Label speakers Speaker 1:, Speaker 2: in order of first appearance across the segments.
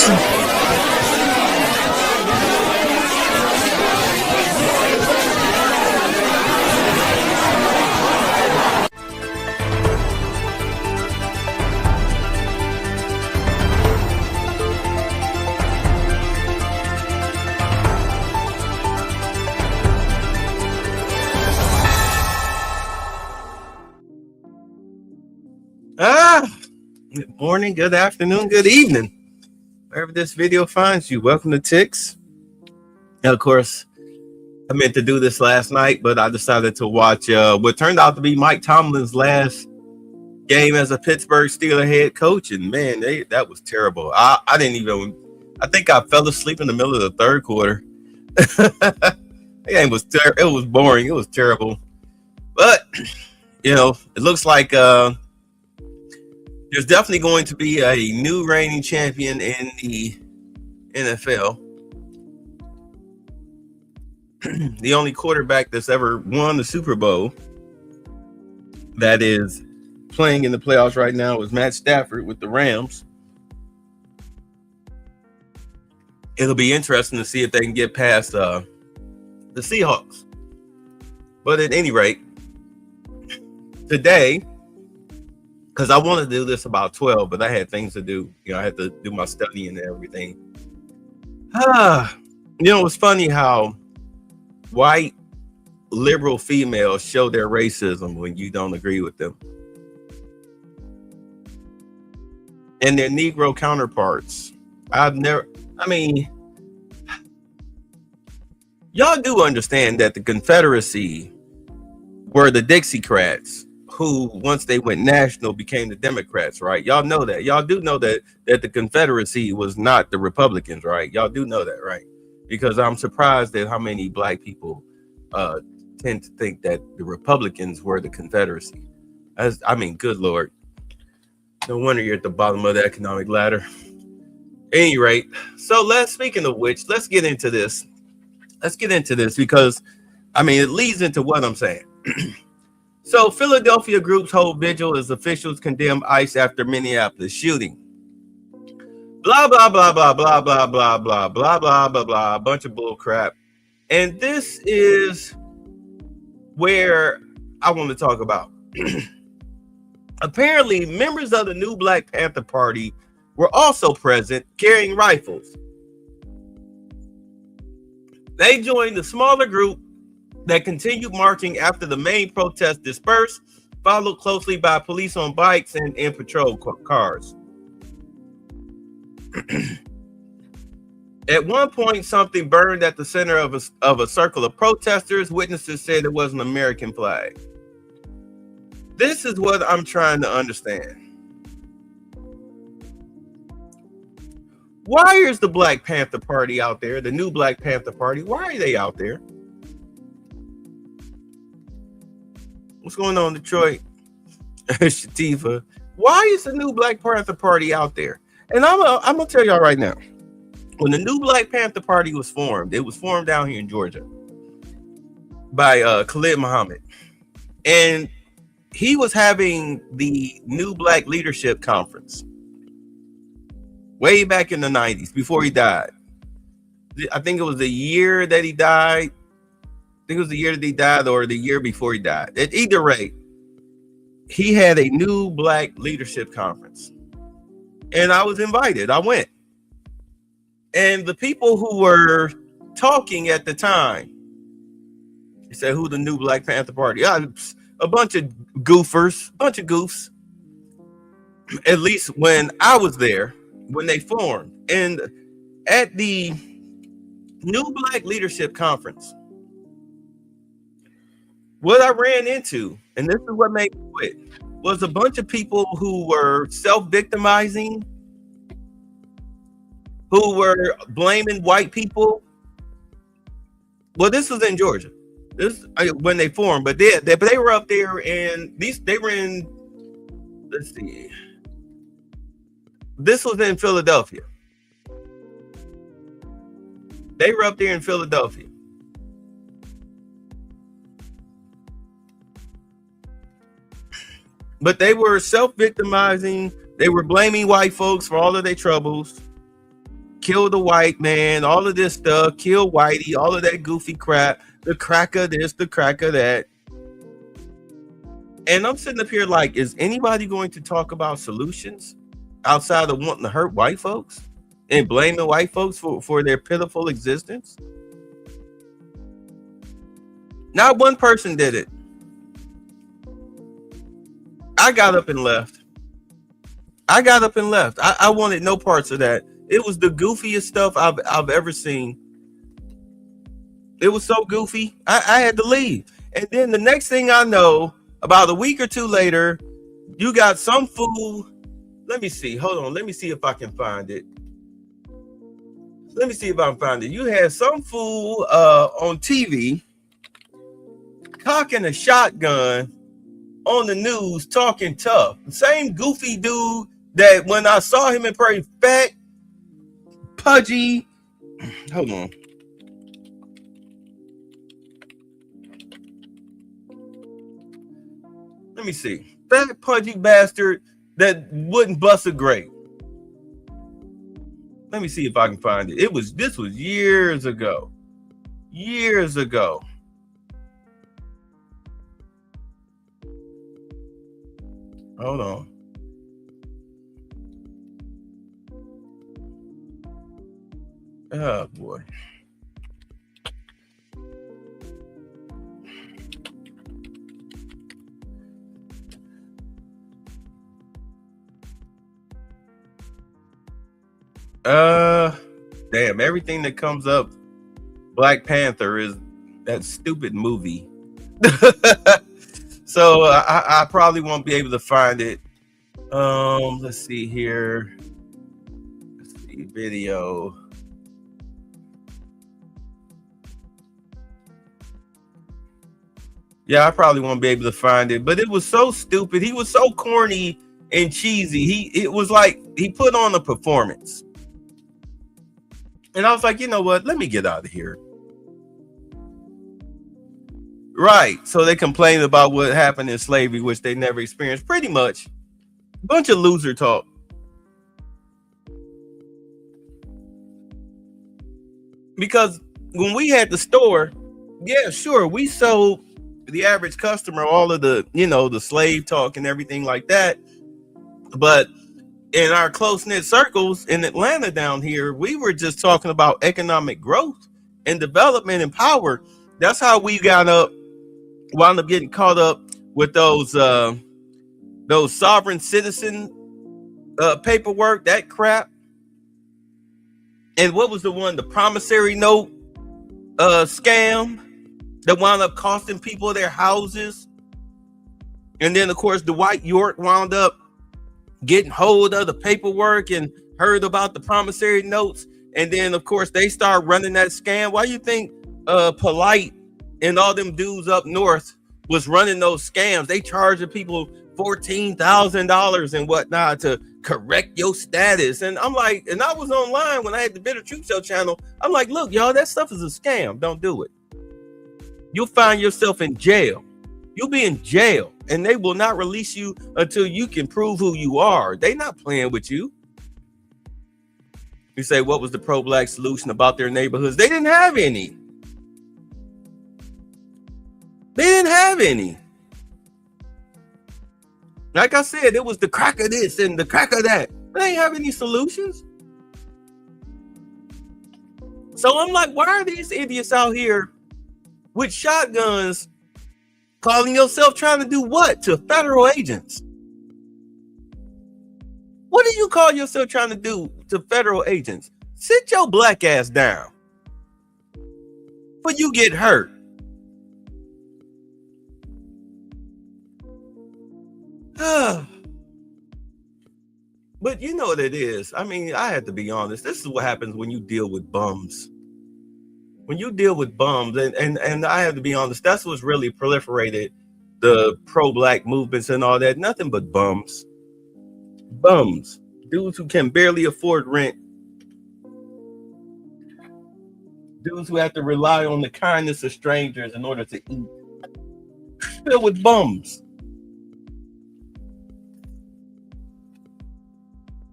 Speaker 1: Good morning, good afternoon, good evening. Wherever this video finds you, welcome to Ticks. And of course, I meant to do this last night, but I decided to watch what turned out to be Mike Tomlin's last game as a Pittsburgh Steelers head coach. And man, that was terrible. I think I fell asleep in the middle of the third quarter. The game was it was boring. It was terrible. But, it looks like there's definitely going to be a new reigning champion in the NFL. The only quarterback that's ever won the Super Bowl that is playing in the playoffs right now is Matt Stafford with the Rams. It'll be interesting to see if they can get past the Seahawks. But at any rate, today, because I wanted to do this about 12, but I had things to do. I had to do my studying and everything. It's funny how white liberal females show their racism when you don't agree with them. And their Negro counterparts. Y'all do understand that the Confederacy were the Dixiecrats, who, once they went national, became the Democrats, right? Y'all know that. Y'all do know that the Confederacy was not the Republicans, right? Y'all do know that, right? Because I'm surprised at how many black people tend to think that the Republicans were the Confederacy. Good Lord. No wonder you're at the bottom of the economic ladder. At any rate, so speaking of which, let's get into this. Let's get into this because, it leads into what I'm saying. So Philadelphia groups hold vigil as officials condemn ICE after Minneapolis shooting. Blah, blah, blah, blah, blah, blah, blah, blah, blah, blah, blah, blah, a bunch of bull crap. And this is where I want to talk about. Apparently, members of the new Black Panther Party were also present carrying rifles. They joined the smaller group that continued marching after the main protest dispersed, followed closely by police on bikes and in patrol cars. At one point, something burned at the center of a circle of protesters. Witnesses said it was an American flag. This is what I'm trying to understand. Why is the Black Panther Party out there, the new Black Panther Party? Why are they out there? What's going on, Detroit? Shatifa. Why is the new Black Panther Party out there? And I'm gonna tell y'all right now. When the new Black Panther Party was formed, it was formed down here in Georgia by Khalid Muhammad. And he was having the New Black Leadership Conference way back in the 90s before he died. I think it was the year that he died. I think it was the year that he died or the year before he died. At either rate, he had a New Black Leadership Conference. And I was invited. I went. And the people who were talking at the time, he said, who the new Black Panther Party? A bunch of goofers, bunch of goofs. At least when I was there, when they formed. And at the New Black Leadership Conference, what I ran into, and this is what made me quit, was a bunch of people who were self-victimizing, who were blaming white people. Well, this was in Georgia. This when they formed, but they were up there, and they were in. Let's see. This was in Philadelphia. They were up there in Philadelphia. But they were self-victimizing. They were blaming white folks for all of their troubles. kill the white man, all of this stuff, kill Whitey, all of that goofy crap, the cracker this, the cracker that. And I'm sitting up here like, is anybody going to talk about solutions outside of wanting to hurt white folks and blaming white folks for their pitiful existence? Not one person did it. I got up and left. I wanted no parts of that. It was the goofiest stuff I've ever seen. It was so goofy. I had to leave. And then the next thing I know, about a week or two later, you got some fool. Let me see. Hold on. Let me see if I can find it. You had some fool on TV cocking a shotgun on the news, talking tough. The same goofy dude that when I saw him in person, fat, pudgy. Hold on. Let me see. Fat, pudgy bastard that wouldn't bust a grape. Let me see if I can find it. This was years ago. Hold on. Oh boy. Damn, everything that comes up Black Panther is that stupid movie. So I probably won't be able to find it. Let's see here. Let's see, video. Yeah, I probably won't be able to find it, but it was so stupid. He was so corny and cheesy. It was like he put on a performance. And I was like, you know what? Let me get out of here. Right. So they complained about what happened in slavery, which they never experienced. Pretty much. Bunch of loser talk. Because when we had the store, yeah, sure, we sold the average customer all of the, the slave talk and everything like that. But in our close-knit circles in Atlanta down here, we were just talking about economic growth and development and power. That's how we wound up getting caught up with those sovereign citizen paperwork, that crap. And what was the promissory note scam that wound up costing people their houses? And then, of course, Dwight York wound up getting hold of the paperwork and heard about the promissory notes. And then, of course, they start running that scam. Why do you think Polite and all them dudes up north was running those scams? They charging people $14,000 and whatnot to correct your status. And I'm like, and I was online when I had the Bitter Truth Show channel. I'm like, look, y'all, that stuff is a scam. Don't do it. You'll find yourself in jail. You'll be in jail, and they will not release you until you can prove who you are. They not playing with you. You say, what was the pro-black solution about their neighborhoods? They didn't have any. Like I said, it was the crack of this and the crack of that. They ain't have any solutions. So I'm like, why are these idiots out here with shotguns calling yourself trying to do what to federal agents? What do you call yourself trying to do to federal agents? Sit your black ass down. But you get hurt. But you know what it is. I mean, I had to be honest. This is what happens when you deal with bums. When you deal with bums, and I have to be honest, that's what's really proliferated the pro-black movements and all that. Nothing but bums. Bums. Dudes who can barely afford rent. Dudes who have to rely on the kindness of strangers in order to eat. Filled with bums.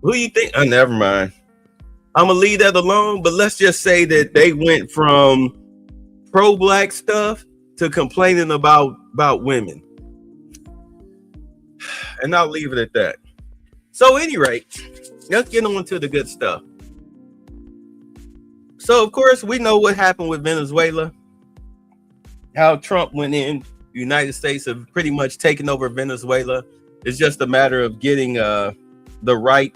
Speaker 1: Who you think? Oh, never mind. I'm gonna leave that alone. But let's just say that they went from pro-black stuff to complaining about women, and I'll leave it at that. So, at any rate, let's get on to the good stuff. So, of course, we know what happened with Venezuela. How Trump went in. The United States have pretty much taken over Venezuela. It's just a matter of getting the right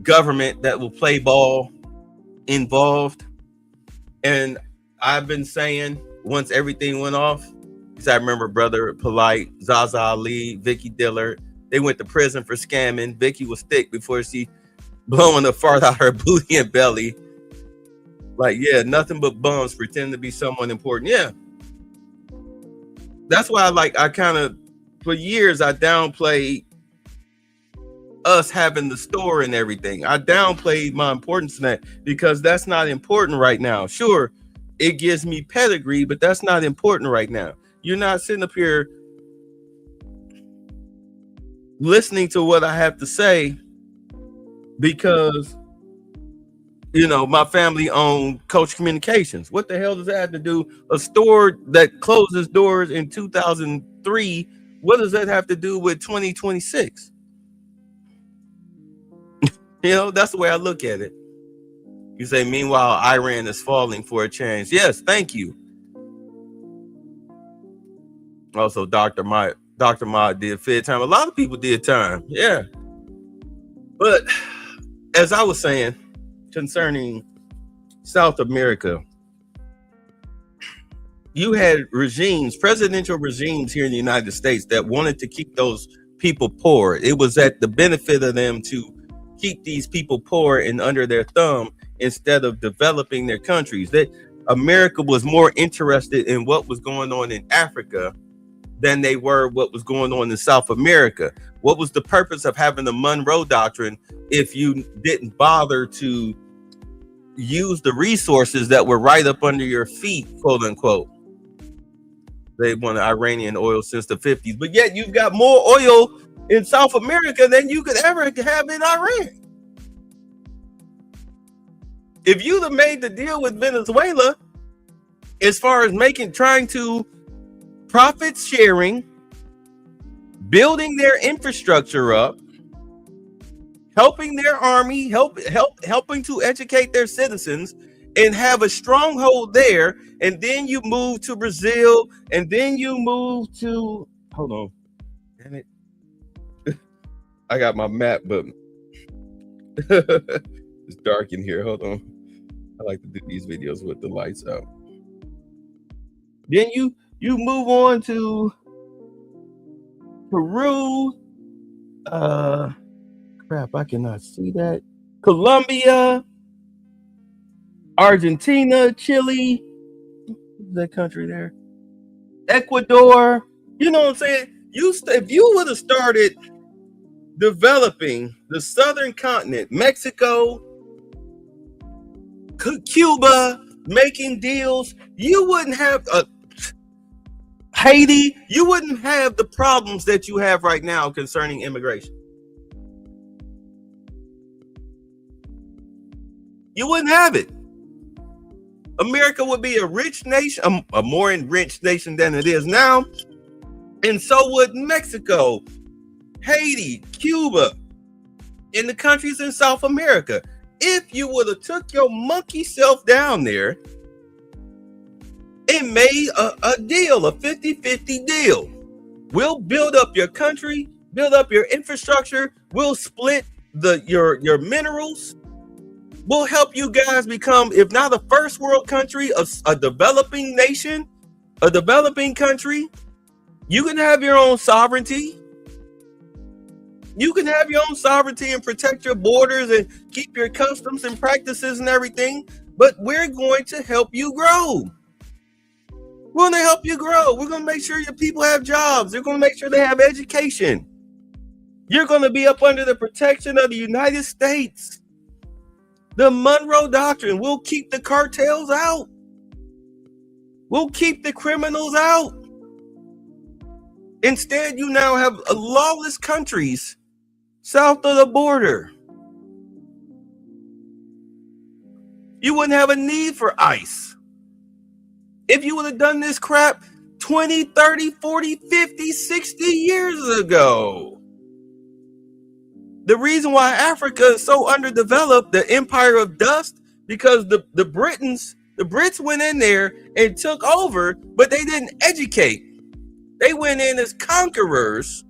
Speaker 1: government that will play ball involved. And I've been saying once everything went off, because I remember Brother Polite, Zaza Ali, Vicky Dillard, they went to prison for scamming. Vicky was thick before she blowing the fart out her booty and belly. Like, yeah, nothing but bums pretend to be someone important. Yeah. That's why I kind of, for years, I downplayed us having the store and everything. I downplayed my importance in that because that's not important right now. Sure, it gives me pedigree, but that's not important right now. You're not sitting up here listening to what I have to say because, you know, my family owned Coach Communications. What the hell does that have to do? A store that closes doors in 2003, what does that have to do with 2026? You know, that's the way I look at it. You say, meanwhile, Iran is falling for a change. Yes, thank you. Also, Dr. Ma did Fed time. A lot of people did time. Yeah. But as I was saying, concerning South America, you had regimes, presidential regimes here in the United States that wanted to keep those people poor. It was at the benefit of them to keep these people poor and under their thumb instead of developing their countries. That America was more interested in what was going on in Africa than they were what was going on in South America. What was the purpose of having the Monroe Doctrine if you didn't bother to use the resources that were right up under your feet, quote unquote? They wanted Iranian oil since the 50s, but yet you've got more oil in South America than you could ever have in Iran. If you'd have made the deal with Venezuela, as far as trying to profit sharing, building their infrastructure up, helping their army, helping to educate their citizens, and have a stronghold there, and then you move to Brazil, and then you move to, hold on, damn it, I got my map, but it's dark in here. Hold on, I like to do these videos with the lights out. Then you move on to Peru. Crap, I cannot see that. Colombia, Argentina, Chile, that country there, Ecuador. You know what I'm saying? If you would have started developing the southern continent, Mexico, Cuba, making deals, you wouldn't have Haiti, you wouldn't have the problems that you have right now concerning immigration. You wouldn't have it. America would be a rich nation, a more enriched nation than it is now. And so would Mexico, Haiti, Cuba, and the countries in South America. If you would have took your monkey self down there and made a deal, a 50-50 deal. We'll build up your country, build up your infrastructure. We'll split your minerals. We'll help you guys become, if not a first world country, a developing nation, a developing country. You can have your own sovereignty. You can have your own sovereignty and protect your borders and keep your customs and practices and everything. But we're going to help you grow. We're going to help you grow. We're going to make sure your people have jobs. We're going to make sure they have education. You're going to be up under the protection of the United States. The Monroe Doctrine will keep the cartels out. We'll keep the criminals out. Instead, you now have lawless countries south of the border. You wouldn't have a need for ICE. If you would have done this crap 20, 30, 40, 50, 60 years ago. The reason why Africa is so underdeveloped, the Empire of Dust, because the Brits went in there and took over, but they didn't educate. They went in as conquerors.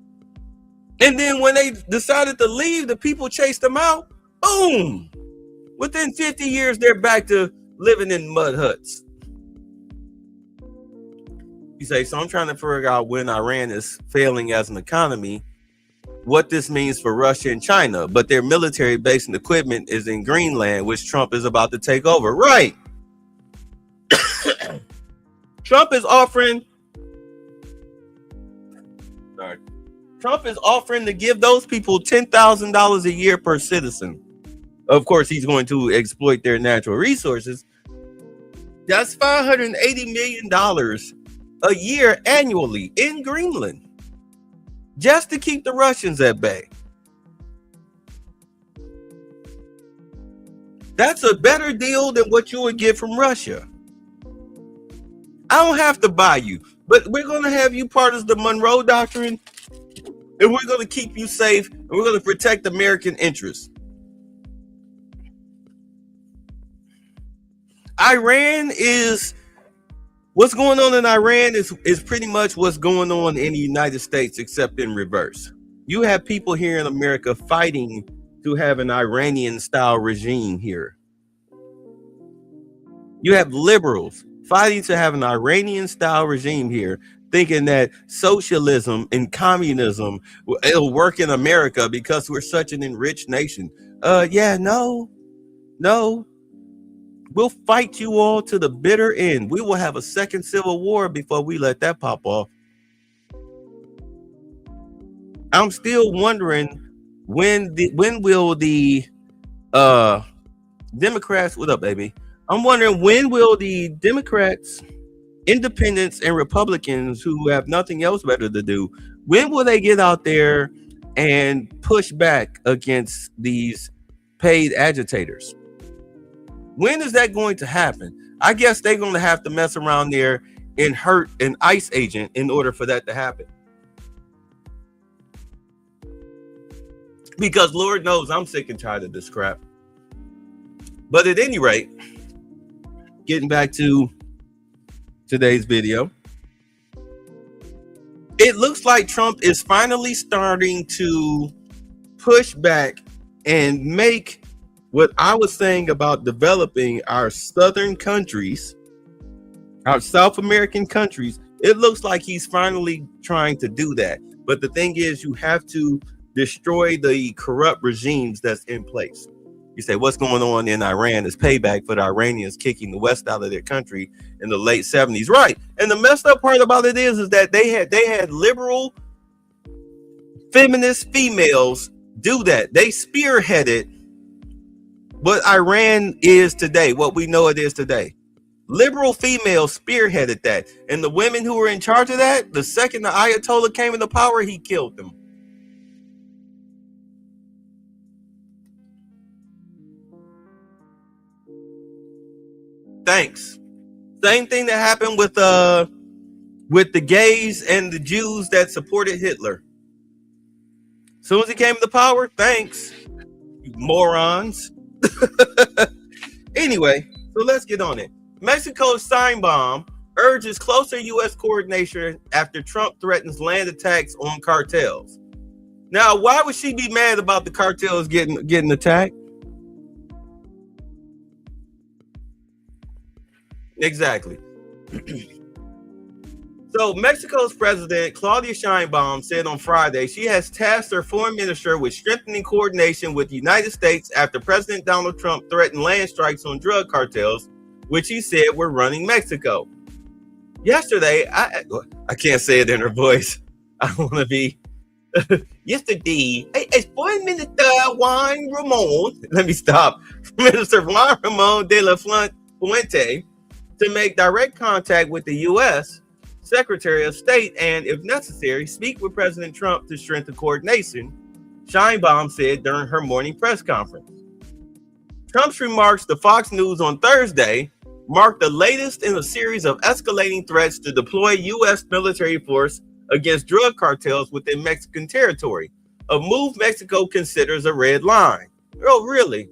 Speaker 1: And then when they decided to leave, the people chased them out. Boom. Within 50 years, they're back to living in mud huts. You say, so I'm trying to figure out when Iran is failing as an economy, what this means for Russia and China, but their military base and equipment is in Greenland, which Trump is about to take over. Right. Trump is offering to give those people $10,000 a year per citizen. Of course, he's going to exploit their natural resources. That's $580 million a year annually in Greenland, just to keep the Russians at bay. That's a better deal than what you would get from Russia. I don't have to buy you, but we're going to have you part of the Monroe Doctrine, and we're going to keep you safe, and we're going to protect American interests. What's going on in Iran is pretty much what's going on in the United States, except in reverse. You have people here in America fighting to have an Iranian-style regime here. You have liberals fighting to have an Iranian-style regime here, thinking that socialism and communism, it'll work in America because we're such an enriched nation. No. We'll fight you all to the bitter end. We will have a second civil war before we let that pop off. I'm still wondering when will the Democrats, what up, baby? I'm wondering when will the Democrats, independents, and Republicans who have nothing else better to do, when will they get out there and push back against these paid agitators? When is that going to happen? I guess they're going to have to mess around there and hurt an ICE agent in order for that to happen. Because Lord knows I'm sick and tired of this crap. But at any rate, getting back to today's video, it looks like Trump is finally starting to push back and make what I was saying about developing our southern countries, our South American countries. It looks like he's finally trying to do that. But the thing is, you have to destroy the corrupt regimes that's in place. You say, what's going on in Iran is payback for the Iranians kicking the West out of their country in the late 70s. Right. And the messed up part about it is that they had liberal feminist females do that. They spearheaded what Iran is today, what we know it is today. Liberal females spearheaded that. And the women who were in charge of that, the second the Ayatollah came into power, he killed them. Thanks. Same thing that happened with the gays and the Jews that supported Hitler. As soon as he came to power, thanks, you morons. Anyway, so let's get on it. Mexico's Sheinbaum urges closer U.S. coordination after Trump threatens land attacks on cartels. Now, why would she be mad about the cartels getting attacked? Exactly. So Mexico's president, Claudia Sheinbaum, said on Friday she has tasked her foreign minister with strengthening coordination with the United States after President Donald Trump threatened land strikes on drug cartels, which he said were running Mexico. Yesterday, I can't say it in her voice. I want to be. Yesterday, as Foreign Minister Juan Ramon, let me stop. Minister Juan Ramon de la Fuente to make direct contact with the U.S. Secretary of State and, if necessary, speak with President Trump to strengthen coordination, Sheinbaum said during her morning press conference. Trump's remarks to Fox News on Thursday marked the latest in a series of escalating threats to deploy U.S. military force against drug cartels within Mexican territory, a move Mexico considers a red line. Oh, really?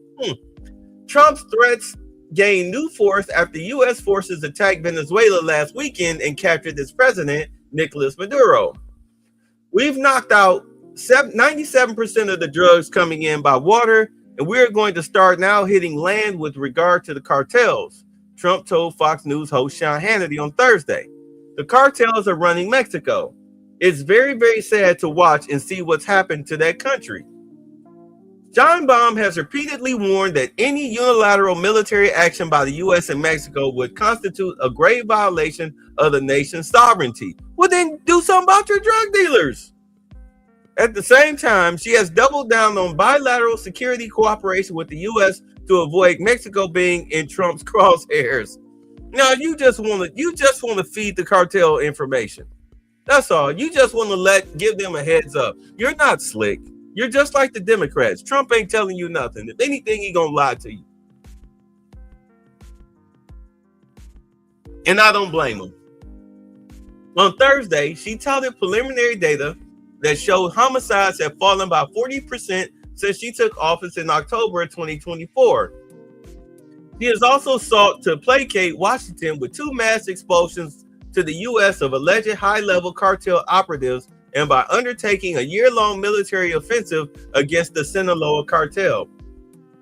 Speaker 1: Trump's threats gained new force after U.S. forces attacked Venezuela last weekend and captured its president, Nicolas Maduro. We've knocked out 97% of the drugs coming in by water, and we're going to start now hitting land with regard to the cartels, Trump told Fox News host Sean Hannity on Thursday. The cartels are running Mexico. It's very, very sad to watch and see what's happened to that country. Sheinbaum has repeatedly warned that any unilateral military action by the U.S. and Mexico would constitute a grave violation of the nation's sovereignty. Well, then do something about your drug dealers. At the same time, she has doubled down on bilateral security cooperation with the U.S. to avoid Mexico being in Trump's crosshairs. Now, you just want to feed the cartel information. That's all. You just want to give them a heads up. You're not slick. You're just like the Democrats. Trump ain't telling you nothing. If anything, he gonna lie to you. And I don't blame him. On Thursday, she touted preliminary data that showed homicides have fallen by 40% since she took office in October 2024. She has also sought to placate Washington with two mass expulsions to the U.S. of alleged high-level cartel operatives and by undertaking a year-long military offensive against the Sinaloa cartel.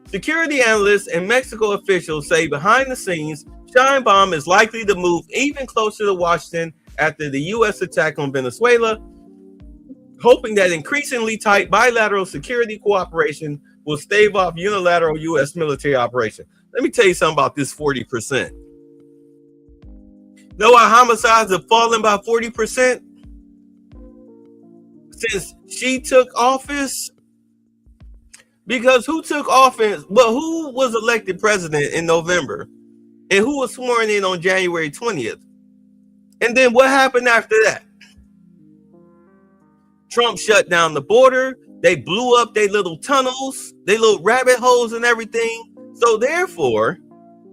Speaker 1: Security analysts and Mexico officials say behind the scenes, Sheinbaum is likely to move even closer to Washington after the U.S. attack on Venezuela, hoping that increasingly tight bilateral security cooperation will stave off unilateral U.S. military operation. Let me tell you something about this 40%. Know why homicides have fallen by 40%? Since she took office? Because who took office? Well, who was elected president in November? And who was sworn in on January 20th? And then what happened after that? Trump shut down the border. They blew up their little tunnels, their little rabbit holes and everything. So therefore,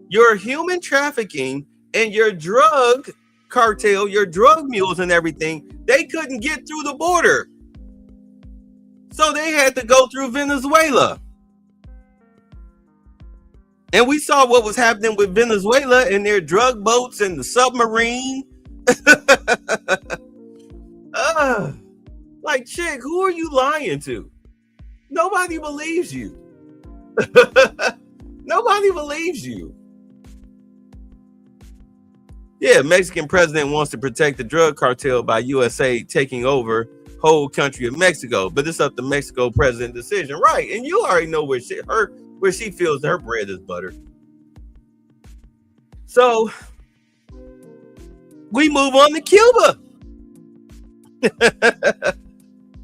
Speaker 1: your human trafficking and your drug cartel, your drug mules and everything, they couldn't get through the border. So they had to go through Venezuela. And we saw what was happening with Venezuela and their drug boats and the submarine. Like, chick, who are you lying to? Nobody believes you. Nobody believes you. Yeah, Mexican president wants to protect the drug cartel by USA taking over whole country of Mexico, but it's up to Mexico president decision, right? And you already know where she feels her bread is buttered. So we move on to Cuba.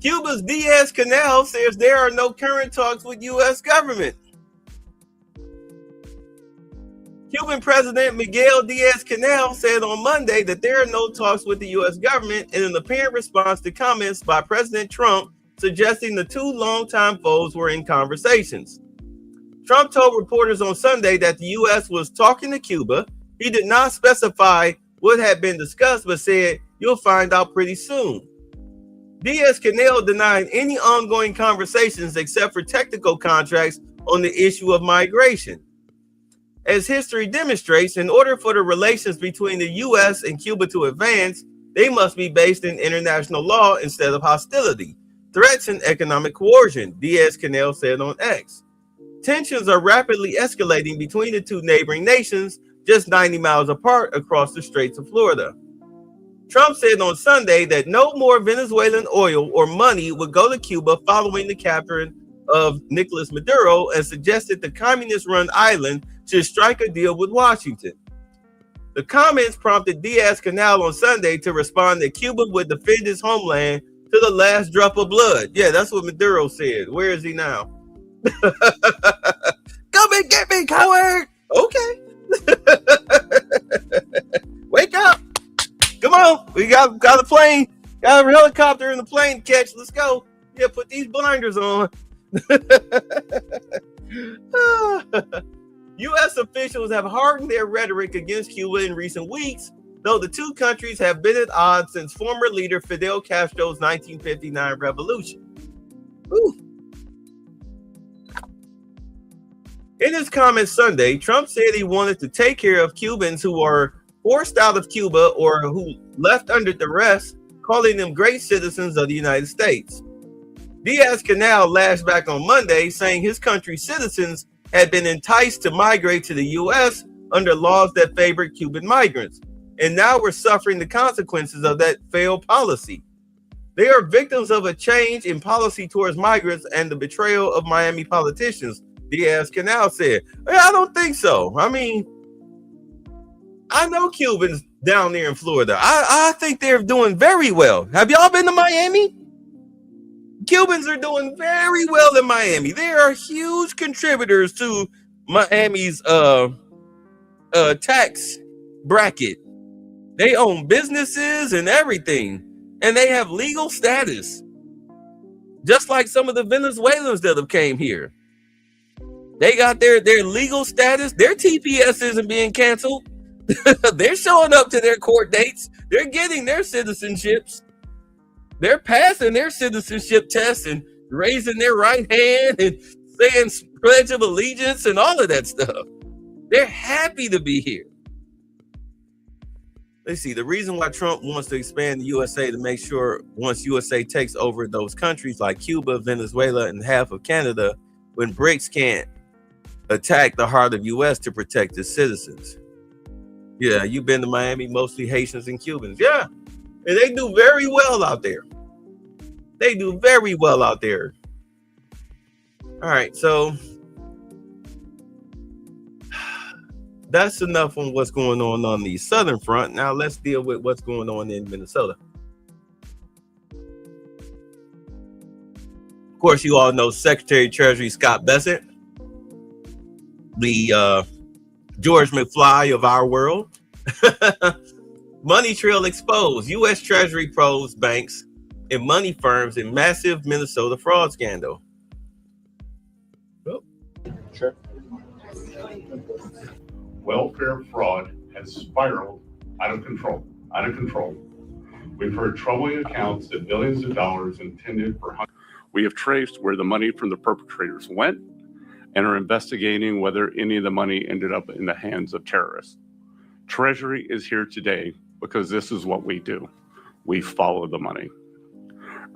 Speaker 1: Cuba's Diaz-Canel says there are no current talks with U.S. government. Cuban President Miguel Diaz-Canel said on Monday that there are no talks with the U.S. government in an apparent response to comments by President Trump suggesting the two longtime foes were in conversations. Trump told reporters on Sunday that the U.S. was talking to Cuba. He did not specify what had been discussed, but said, "You'll find out pretty soon." Diaz-Canel denied any ongoing conversations except for technical contracts on the issue of migration. As history demonstrates, in order for the relations between the U.S. and Cuba to advance, they must be based in international law instead of hostility, threats, and economic coercion, Diaz-Canel said on X. Tensions are rapidly escalating between the two neighboring nations, just 90 miles apart across the Straits of Florida. Trump said on Sunday that no more Venezuelan oil or money would go to Cuba following the capture of Nicolas Maduro, and suggested the communist-run island should strike a deal with Washington. The comments prompted Diaz-Canel on Sunday to respond that Cuba would defend its homeland to the last drop of blood. Yeah, that's what Maduro said. Where is he now? Come and get me, coward! Okay. Wake up! Come on, we got a plane, got a helicopter in the plane to catch. Let's go. Yeah, put these blinders on. U.S. officials have hardened their rhetoric against Cuba in recent weeks, though the two countries have been at odds since former leader Fidel Castro's 1959 revolution. Whew. In his comments Sunday, Trump said he wanted to take care of Cubans who are forced out of Cuba or who left under duress, calling them great citizens of the United States. Diaz-Canel lashed back on Monday, saying his country's citizens had been enticed to migrate to the U.S. under laws that favored Cuban migrants, and now we're suffering the consequences of that failed policy. They are victims of a change in policy towards migrants and the betrayal of Miami politicians, Diaz-Canel said. I don't think so. I mean, I know Cubans down there in Florida. I think they're doing very well. Have y'all been to Miami? Cubans are doing very well in Miami. They are huge contributors to Miami's tax bracket. They own businesses and everything, and they have legal status, just like some of the Venezuelans that have came here. They got their legal status. Their TPS isn't being canceled. They're showing up to their court dates. They're getting their citizenships. They're passing their citizenship tests and raising their right hand and saying Pledge of Allegiance and all of that stuff. They're happy to be here. Let's see. The reason why Trump wants to expand the USA to make sure once USA takes over those countries like Cuba, Venezuela, and half of Canada, when BRICS can't attack the heart of U.S. to protect its citizens. Yeah, you've been to Miami, mostly Haitians and Cubans. Yeah, and they do very well out there. They do very well out there. All right, so that's enough on what's going on the southern front. Now let's deal with what's going on in Minnesota. Of course, you all know Secretary of Treasury Scott Bessent, the George McFly of our world. Money trail exposed. U.S. Treasury probes banks and money firms in massive Minnesota fraud scandal.
Speaker 2: Oh. Sure. Welfare fraud has spiraled out of control. We've heard troubling accounts that billions of dollars intended for. We have traced where the money from the perpetrators went and are investigating whether any of the money ended up in the hands of terrorists. Treasury is here today because this is what we do. We follow the money.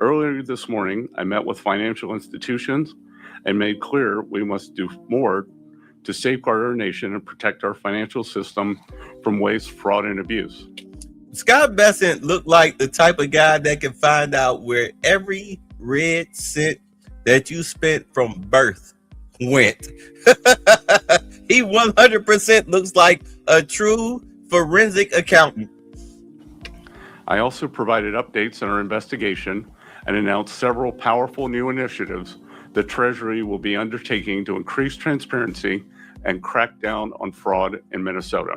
Speaker 2: Earlier this morning, I met with financial institutions and made clear we must do more to safeguard our nation and protect our financial system from waste, fraud, and abuse.
Speaker 1: Scott Bessent looked like the type of guy that can find out where every red cent that you spent from birth went. He 100% looks like a true forensic accountant.
Speaker 2: I also provided updates on our investigation and announced several powerful new initiatives the Treasury will be undertaking to increase transparency and crack down on fraud in Minnesota.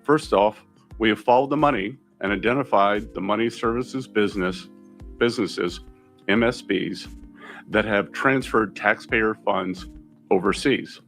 Speaker 2: First off, we have followed the money and identified the money services businesses, MSBs, that have transferred taxpayer funds overseas.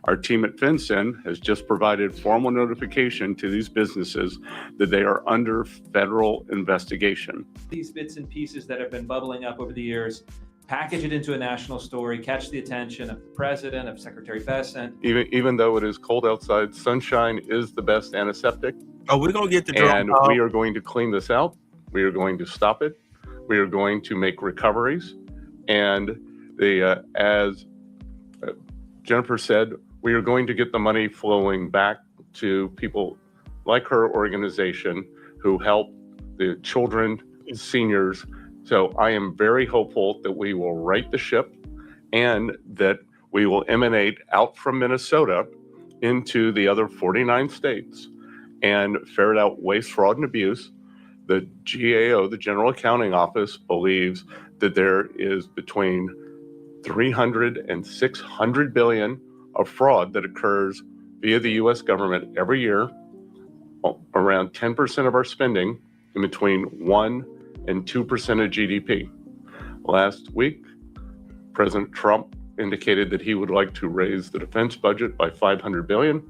Speaker 2: Our team at FinCEN has just provided formal notification to these businesses that they are under federal investigation.
Speaker 3: These bits and pieces that have been bubbling up over the years, package it into a national story, catch the attention of the president, of Secretary Bessent.
Speaker 2: Even though it is cold outside, sunshine is the best antiseptic.
Speaker 1: Oh, we're going to get the drone.
Speaker 2: And we are going to clean this out. We are going to stop it. We are going to make recoveries. And as Jennifer said, we are going to get the money flowing back to people like her organization who help the children, seniors. So I am very hopeful that we will right the ship and that we will emanate out from Minnesota into the other 49 states and ferret out waste, fraud, and abuse. The GAO, the General Accounting Office, believes that there is between 300 and 600 billion of fraud that occurs via the U.S. government every year, around 10% of our spending, in between 1 and 2% of GDP. Last week, President Trump indicated that he would like to raise the defense budget by $500 billion.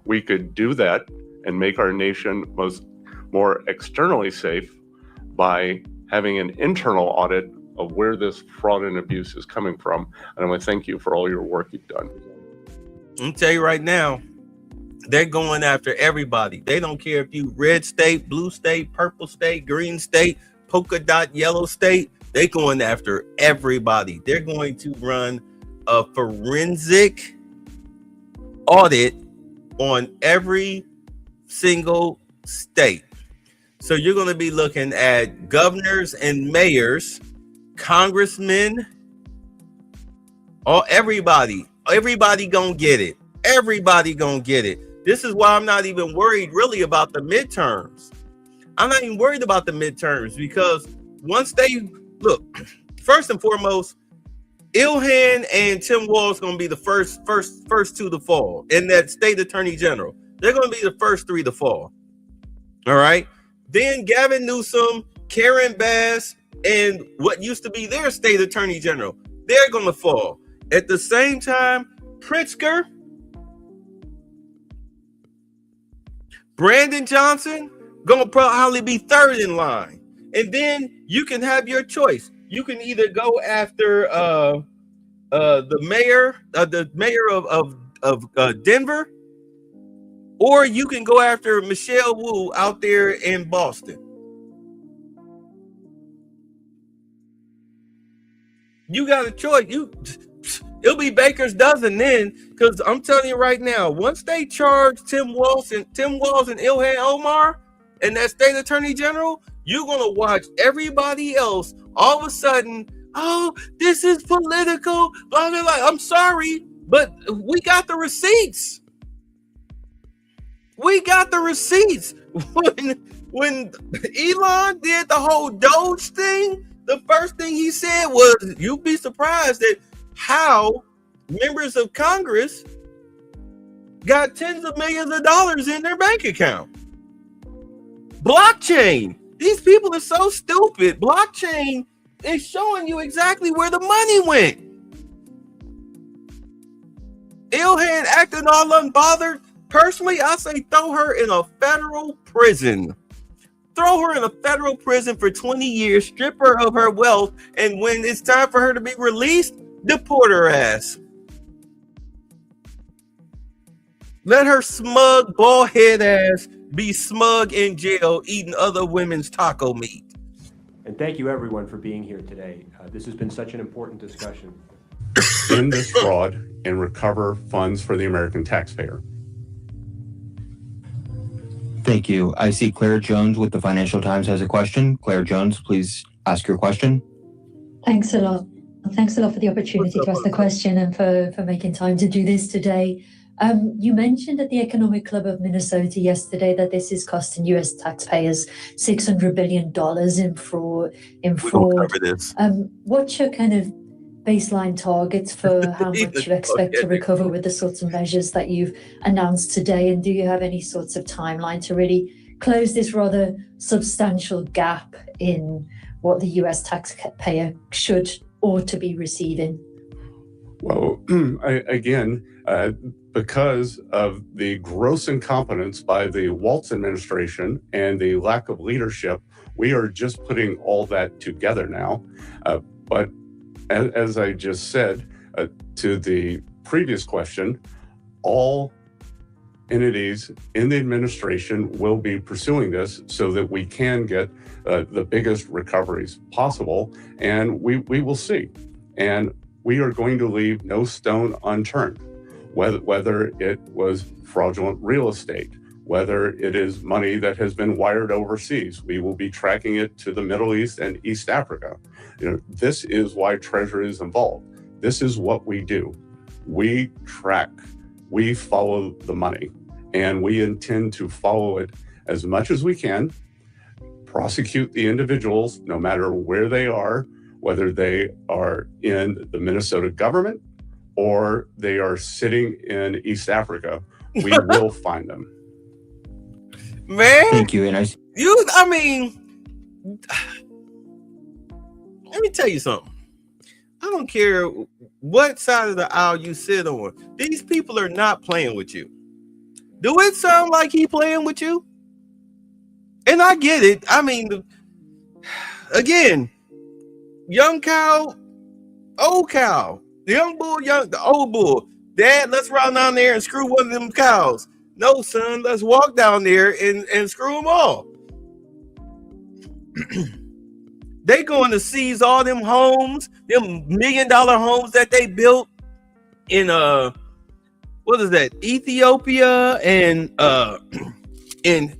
Speaker 2: We could do that and make our nation more externally safe by having an internal audit of where this fraud and abuse is coming from. And I want to thank you for all your work you've done.
Speaker 1: I'm tell you right now, they're going after everybody. They don't care if you red state, blue state, purple state, green state, polka dot, yellow state. They're going after everybody. They're going to run a forensic audit on every single state. So you're going to be looking at governors and mayors, congressmen, everybody gonna get it. Everybody gonna get it. This is why I'm not even worried really about the midterms. I'm not even worried about the midterms, because once they look, first and foremost, Ilhan and Tim Walz gonna be the first two to fall, and that state attorney general. They're gonna be the first three to fall. All right. Then Gavin Newsom, Karen Bass, and what used to be their state attorney general, they're gonna fall. At the same time, Pritzker, Brandon Johnson, gonna probably be third in line. And then you can have your choice. You can either go after the mayor of Denver, or you can go after Michelle Wu out there in Boston. You got a choice. It'll be Baker's dozen then, because I'm telling you right now, once they charge Tim Walz and Ilhan Omar and that state attorney general, you're gonna watch everybody else all of a sudden. Oh, this is political. Blah, blah, blah. I'm sorry, but we got the receipts. We got the receipts. When Elon did the whole Doge thing, the first thing he said was, "You'd be surprised at how members of Congress got tens of millions of dollars in their bank account." Blockchain. These people are so stupid. Blockchain is showing you exactly where the money went. Ilhan acting all unbothered. Personally, I say throw her in a federal prison. Throw her in a federal prison for 20 years, strip her of her wealth, and when it's time for her to be released, deport her ass. Let her smug, bald-head ass be smug in jail eating other women's taco meat.
Speaker 4: And thank you everyone for being here today. This has been such an important discussion.
Speaker 5: End this fraud and recover funds for the American taxpayer.
Speaker 6: Thank you. I see Claire Jones with the Financial Times has a question. Claire Jones, please ask your question.
Speaker 7: Thanks a lot. Thanks a lot for the opportunity to ask the question and for making time to do this today. You mentioned at the Economic Club of Minnesota yesterday that this is costing U.S. taxpayers $600 billion in fraud.
Speaker 1: Cover this.
Speaker 7: What's your kind of baseline targets for how much you expect to recover with the sorts of measures that you've announced today? And do you have any sorts of timeline to really close this rather substantial gap in what the U.S. taxpayer ought to be receiving?
Speaker 5: Well, because of the gross incompetence by the Walz administration and the lack of leadership, we are just putting all that together now. But as I just said to the previous question, all entities in the administration will be pursuing this so that we can get the biggest recoveries possible, and we will see. And we are going to leave no stone unturned, whether it was fraudulent real estate, whether it is money that has been wired overseas. We will be tracking it to the Middle East and East Africa. This is why Treasury is involved. This is what we do. We track, we follow the money, and we intend to follow it as much as we can, prosecute the individuals no matter where they are, whether they are in the Minnesota government or they are sitting in East Africa. We will find them.
Speaker 1: Man,
Speaker 6: Thank you. And
Speaker 1: let me tell you something. I don't care what side of the aisle you sit on. These people are not playing with you. Do it sound like he playing with you? And I get it. I mean, again, young cow, old cow, the young bull, the old bull. Dad, let's run down there and screw one of them cows. No, son, let's walk down there and screw them all. They going to seize all them homes, them $1 million homes that they built in what is that, Ethiopia and in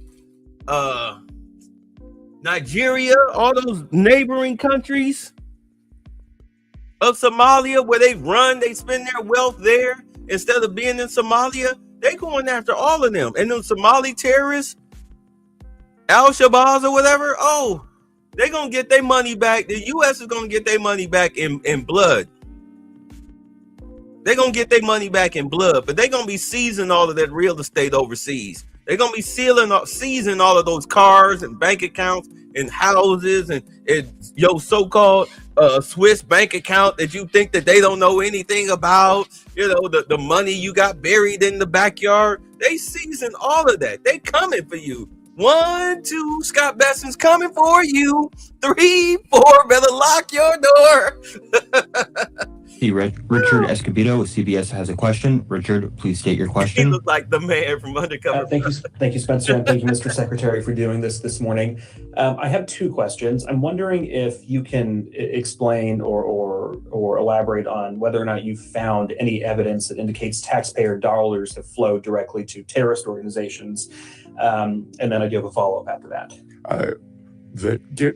Speaker 1: Nigeria, all those neighboring countries of Somalia where they spend their wealth there instead of being in Somalia. They going after all of them. And them Somali terrorists, Al-Shabaab or whatever, they're going to get their money back. The U.S. is going to get their money back in blood. They're going to get their money back in blood, but they're going to be seizing all of that real estate overseas. They're going to be seizing all of those cars and bank accounts and houses and your so-called Swiss bank account that you think that they don't know anything about. You know, the money you got buried in the backyard. They seizing all of that. They coming for you. 1, 2, Scott Besson's coming for you. 3, 4, better lock your door.
Speaker 6: Richard Escobedo with CBS has a question. Richard, please state your
Speaker 1: He
Speaker 6: question.
Speaker 1: looks like the man from Undercover.
Speaker 8: Thank you, Spencer, and thank you, Mr. Secretary, for doing this morning. I have 2 questions. I'm wondering if you can explain or elaborate on whether or not you've found any evidence that indicates taxpayer dollars have flowed directly to terrorist organizations. And then I do have a follow-up after that.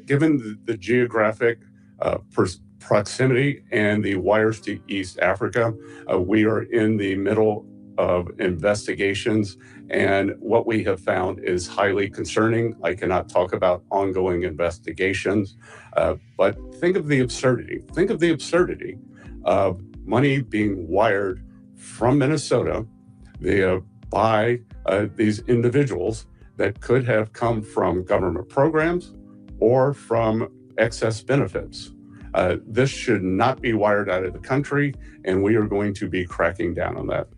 Speaker 5: Given the geographic proximity and the wires to East Africa, we are in the middle of investigations, and what we have found is highly concerning. I cannot talk about ongoing investigations, but think of the absurdity. Think of the absurdity of money being wired from Minnesota by these individuals that could have come from government programs or from excess benefits. This should not be wired out of the country, and we are going to be cracking down on that.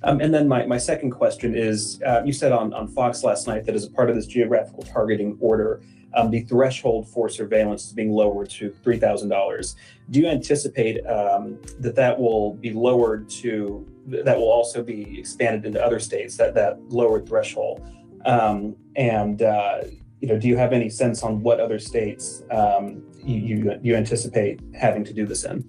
Speaker 8: And then my second question is, you said on Fox last night that as a part of this geographical targeting order, the threshold for surveillance is being lowered to $3,000. Do you anticipate that will be lowered to, that will also be expanded into other states, that lowered threshold? Do you have any sense on what other states you anticipate having to do this in?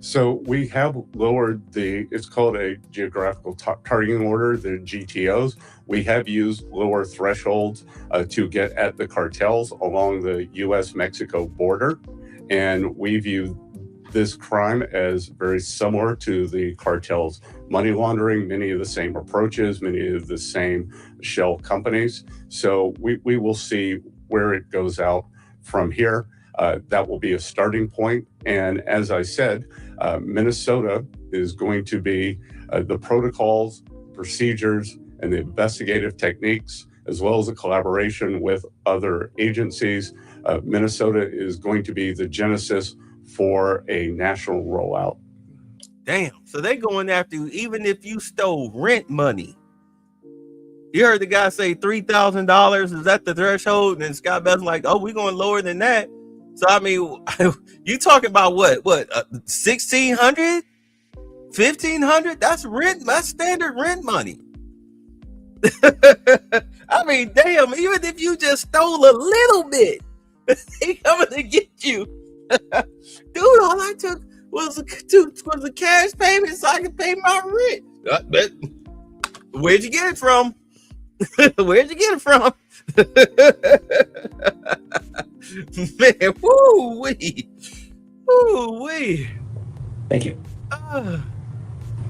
Speaker 5: So we have lowered it's called a geographical targeting order, the GTOs. We have used lower thresholds to get at the cartels along the U.S.-Mexico border. And we view this crime as very similar to the cartels' money laundering, many of the same approaches, many of the same shell companies. So we will see where it goes out from here. That will be a starting point. And as I said, Minnesota is going to be the protocols, procedures, and the investigative techniques, as well as the collaboration with other agencies. Minnesota is going to be the genesis for a national rollout.
Speaker 1: Damn. So they going after you even if you stole rent money. You heard the guy say $3,000 is that the threshold, and Scott Besson's like, oh, we're going lower than that. So I mean, you talking about what 1,600, 1,500? That's rent. That's standard rent money. I mean, damn. Even if you just stole a little bit, they coming to get you, dude. All I took was a cash payment so I could pay my rent. But where'd you get it from? Where'd you get it from? Man, woo-wee. Woo-wee.
Speaker 8: Thank you.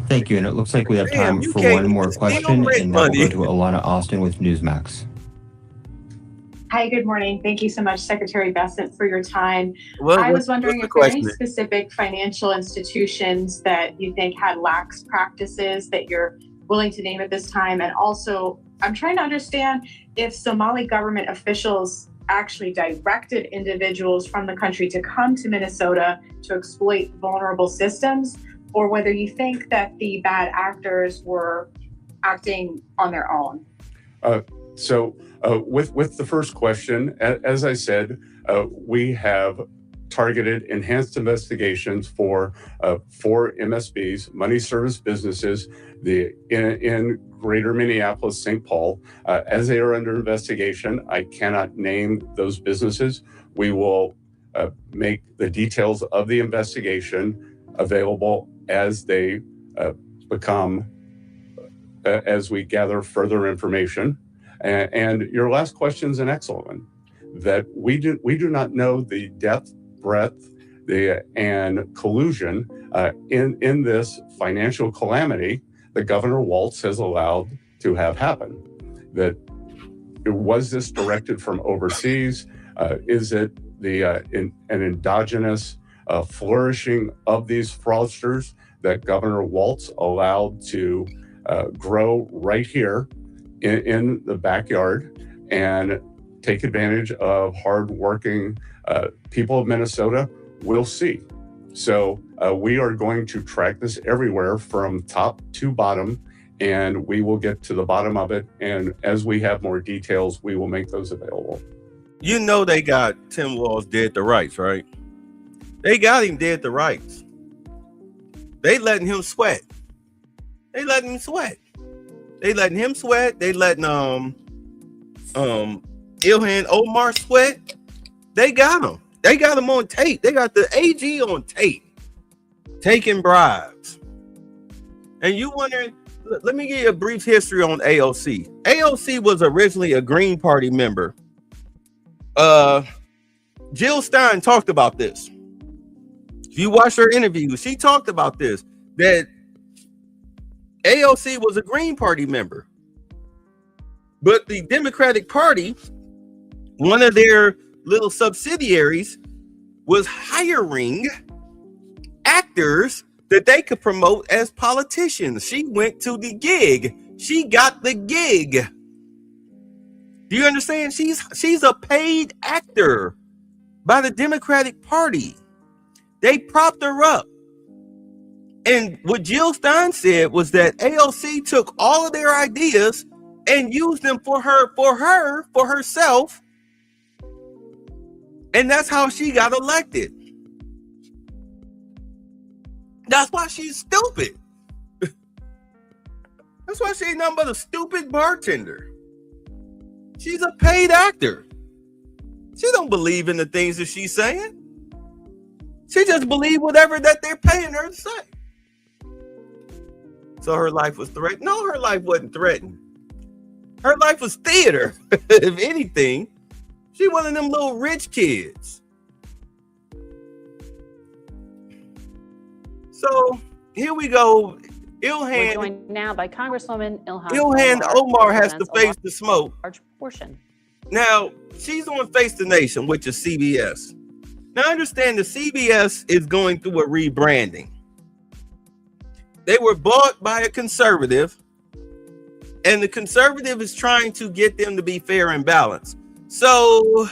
Speaker 6: Thank you. And it looks like we have time for one more question, and then we'll go to Alana Austin with Newsmax.
Speaker 9: Hi, good morning. Thank you so much, Secretary Bessent, for your time.
Speaker 1: Well,
Speaker 9: I was wondering if there are any specific financial institutions that you think had lax practices that you're willing to name at this time. And also, I'm trying to understand if Somali government officials actually directed individuals from the country to come to Minnesota to exploit vulnerable systems, or whether you think that the bad actors were acting on their own.
Speaker 5: So with the first question, as I said, we have targeted enhanced investigations for MSBs, money service businesses, in greater Minneapolis, St. Paul. As they are under investigation, I cannot name those businesses. We will make the details of the investigation available as they become, as we gather further information. And your last question is an excellent one, that we do not know the depth, breadth, and collusion in this financial calamity that Governor Walz has allowed to have happen. That was this directed from overseas? Is it an endogenous flourishing of these fraudsters that Governor Walz allowed to grow right here in the backyard and take advantage of hardworking people of Minnesota? We'll see. So we are going to track this everywhere from top to bottom, and we will get to the bottom of it. And as we have more details, we will make those available.
Speaker 1: You know they got Tim Walz dead to rights, right? They got him dead to rights. They letting him sweat. They letting him sweat. They letting him sweat. They letting Ilhan Omar sweat. They got him. They got him on tape. They got the AG on tape taking bribes. And you wondering, let me give you a brief history on AOC. AOC was originally a Green Party member. Jill Stein talked about this. If you watch her interview, she talked about this, that AOC was a Green Party member. But the Democratic Party, one of their little subsidiaries, was hiring actors that they could promote as politicians. She went to the gig. She got the gig. Do you understand? She's a paid actor by the Democratic Party. They propped her up. And what Jill Stein said was that AOC took all of their ideas and used them for herself. And that's how she got elected. That's why she's stupid. That's why she ain't nothing but a stupid bartender. She's a paid actor. She don't believe in the things that she's saying. She just believes whatever that they're paying her to say. So her life was threatened. No, her life wasn't threatened. Her life was theater, if anything. She one of them little rich kids. So here we go.
Speaker 10: We're joined now by Congresswoman
Speaker 1: Ilhan Omar has to face the smoke.
Speaker 10: Large portion.
Speaker 1: Now, she's on Face the Nation, which is CBS. Now, I understand the CBS is going through a rebranding. They were bought by a conservative, and the conservative is trying to get them to be fair and balanced. So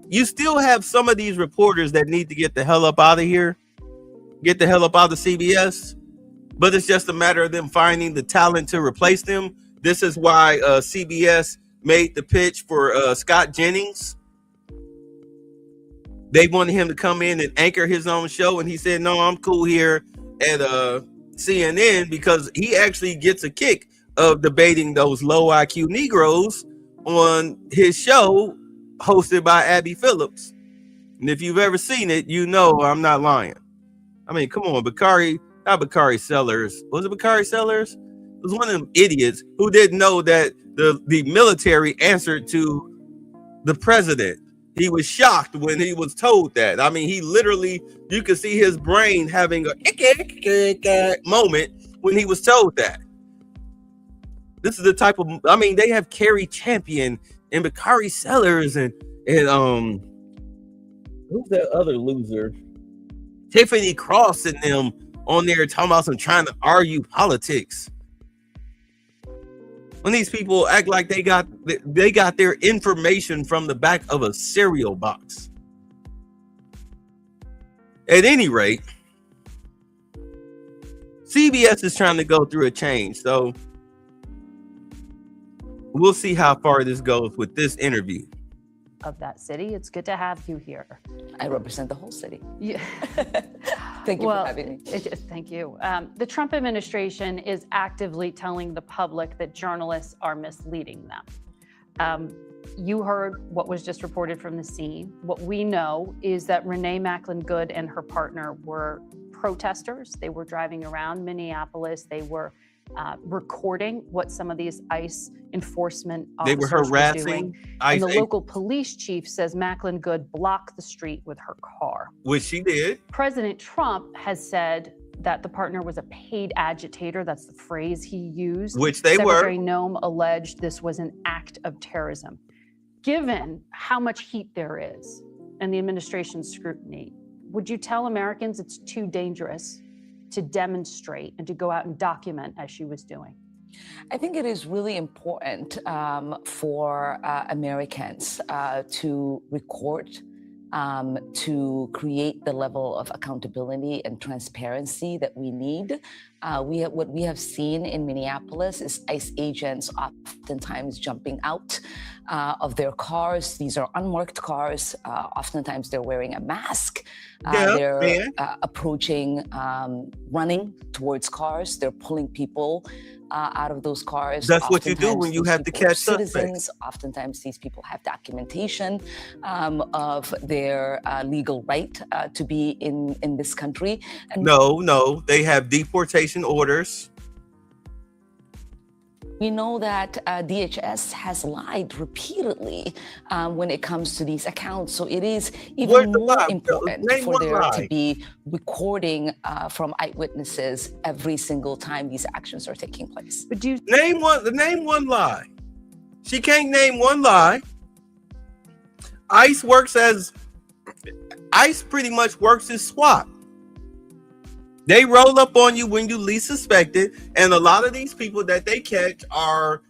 Speaker 1: you still have some of these reporters that need to get the hell up out of here, get the hell up out of CBS, but it's just a matter of them finding the talent to replace them. This is why CBS made the pitch for Scott Jennings. They wanted him to come in and anchor his own show, and he said, no, I'm cool here at CNN, because he actually gets a kick of debating those low IQ Negroes on his show hosted by Abby Phillips. And if you've ever seen it, you know I'm not lying. I mean, come on, not Bakari Sellers. Was it Bakari Sellers? It was one of them idiots who didn't know that the military answered to the president. He was shocked when he was told that. I mean, he literally, you could see his brain having a moment when he was told that. This is the type of, I mean, they have Carrie Champion and Bakari Sellers and who's that other loser? Tiffany Cross and them on there talking about some trying to argue politics. When these people act like they got their information from the back of a cereal box. At any rate, CBS is trying to go through a change, so we'll see how far this goes with this interview.
Speaker 10: Of that city. It's good to have you here.
Speaker 11: I represent the whole city.
Speaker 10: Yeah.
Speaker 11: Thank you for having me.
Speaker 10: Thank you. The Trump administration is actively telling the public that journalists are misleading them. You heard what was just reported from the scene. What we know is that Renee Macklin Good and her partner were protesters. They were driving around Minneapolis. They were recording what some of these ICE enforcement officers
Speaker 1: They were harassing
Speaker 10: doing.
Speaker 1: ICE.
Speaker 10: And the local police chief says Macklin Good blocked the street with her car.
Speaker 1: Which she did.
Speaker 10: President Trump has said that the partner was a paid agitator. That's the phrase he used.
Speaker 1: Which they
Speaker 10: Secretary
Speaker 1: were.
Speaker 10: Noem alleged this was an act of terrorism. Given how much heat there is and the administration's scrutiny, would you tell Americans it's too dangerous to demonstrate and to go out and document as she was doing?
Speaker 11: I think it is really important for Americans to record, to create the level of accountability and transparency that we need. What we have seen in Minneapolis is ICE agents oftentimes jumping out of their cars. These are unmarked cars. Oftentimes they're wearing a mask. They're approaching, running towards cars. They're pulling people out of those cars.
Speaker 1: That's what you do when you have to catch
Speaker 11: citizens.
Speaker 1: suspects.
Speaker 11: Oftentimes these people have documentation of their legal right to be in this country. And
Speaker 1: No, they have deportation orders.
Speaker 11: we know that DHS has lied repeatedly when it comes to these accounts. So it is even more important for there to be recording from eyewitnesses every single time these actions are taking place.
Speaker 10: But do you
Speaker 1: name one lie? She can't name one lie. ICE pretty much works as SWAT. They roll up on you when you least suspect it, and a lot of these people that they catch are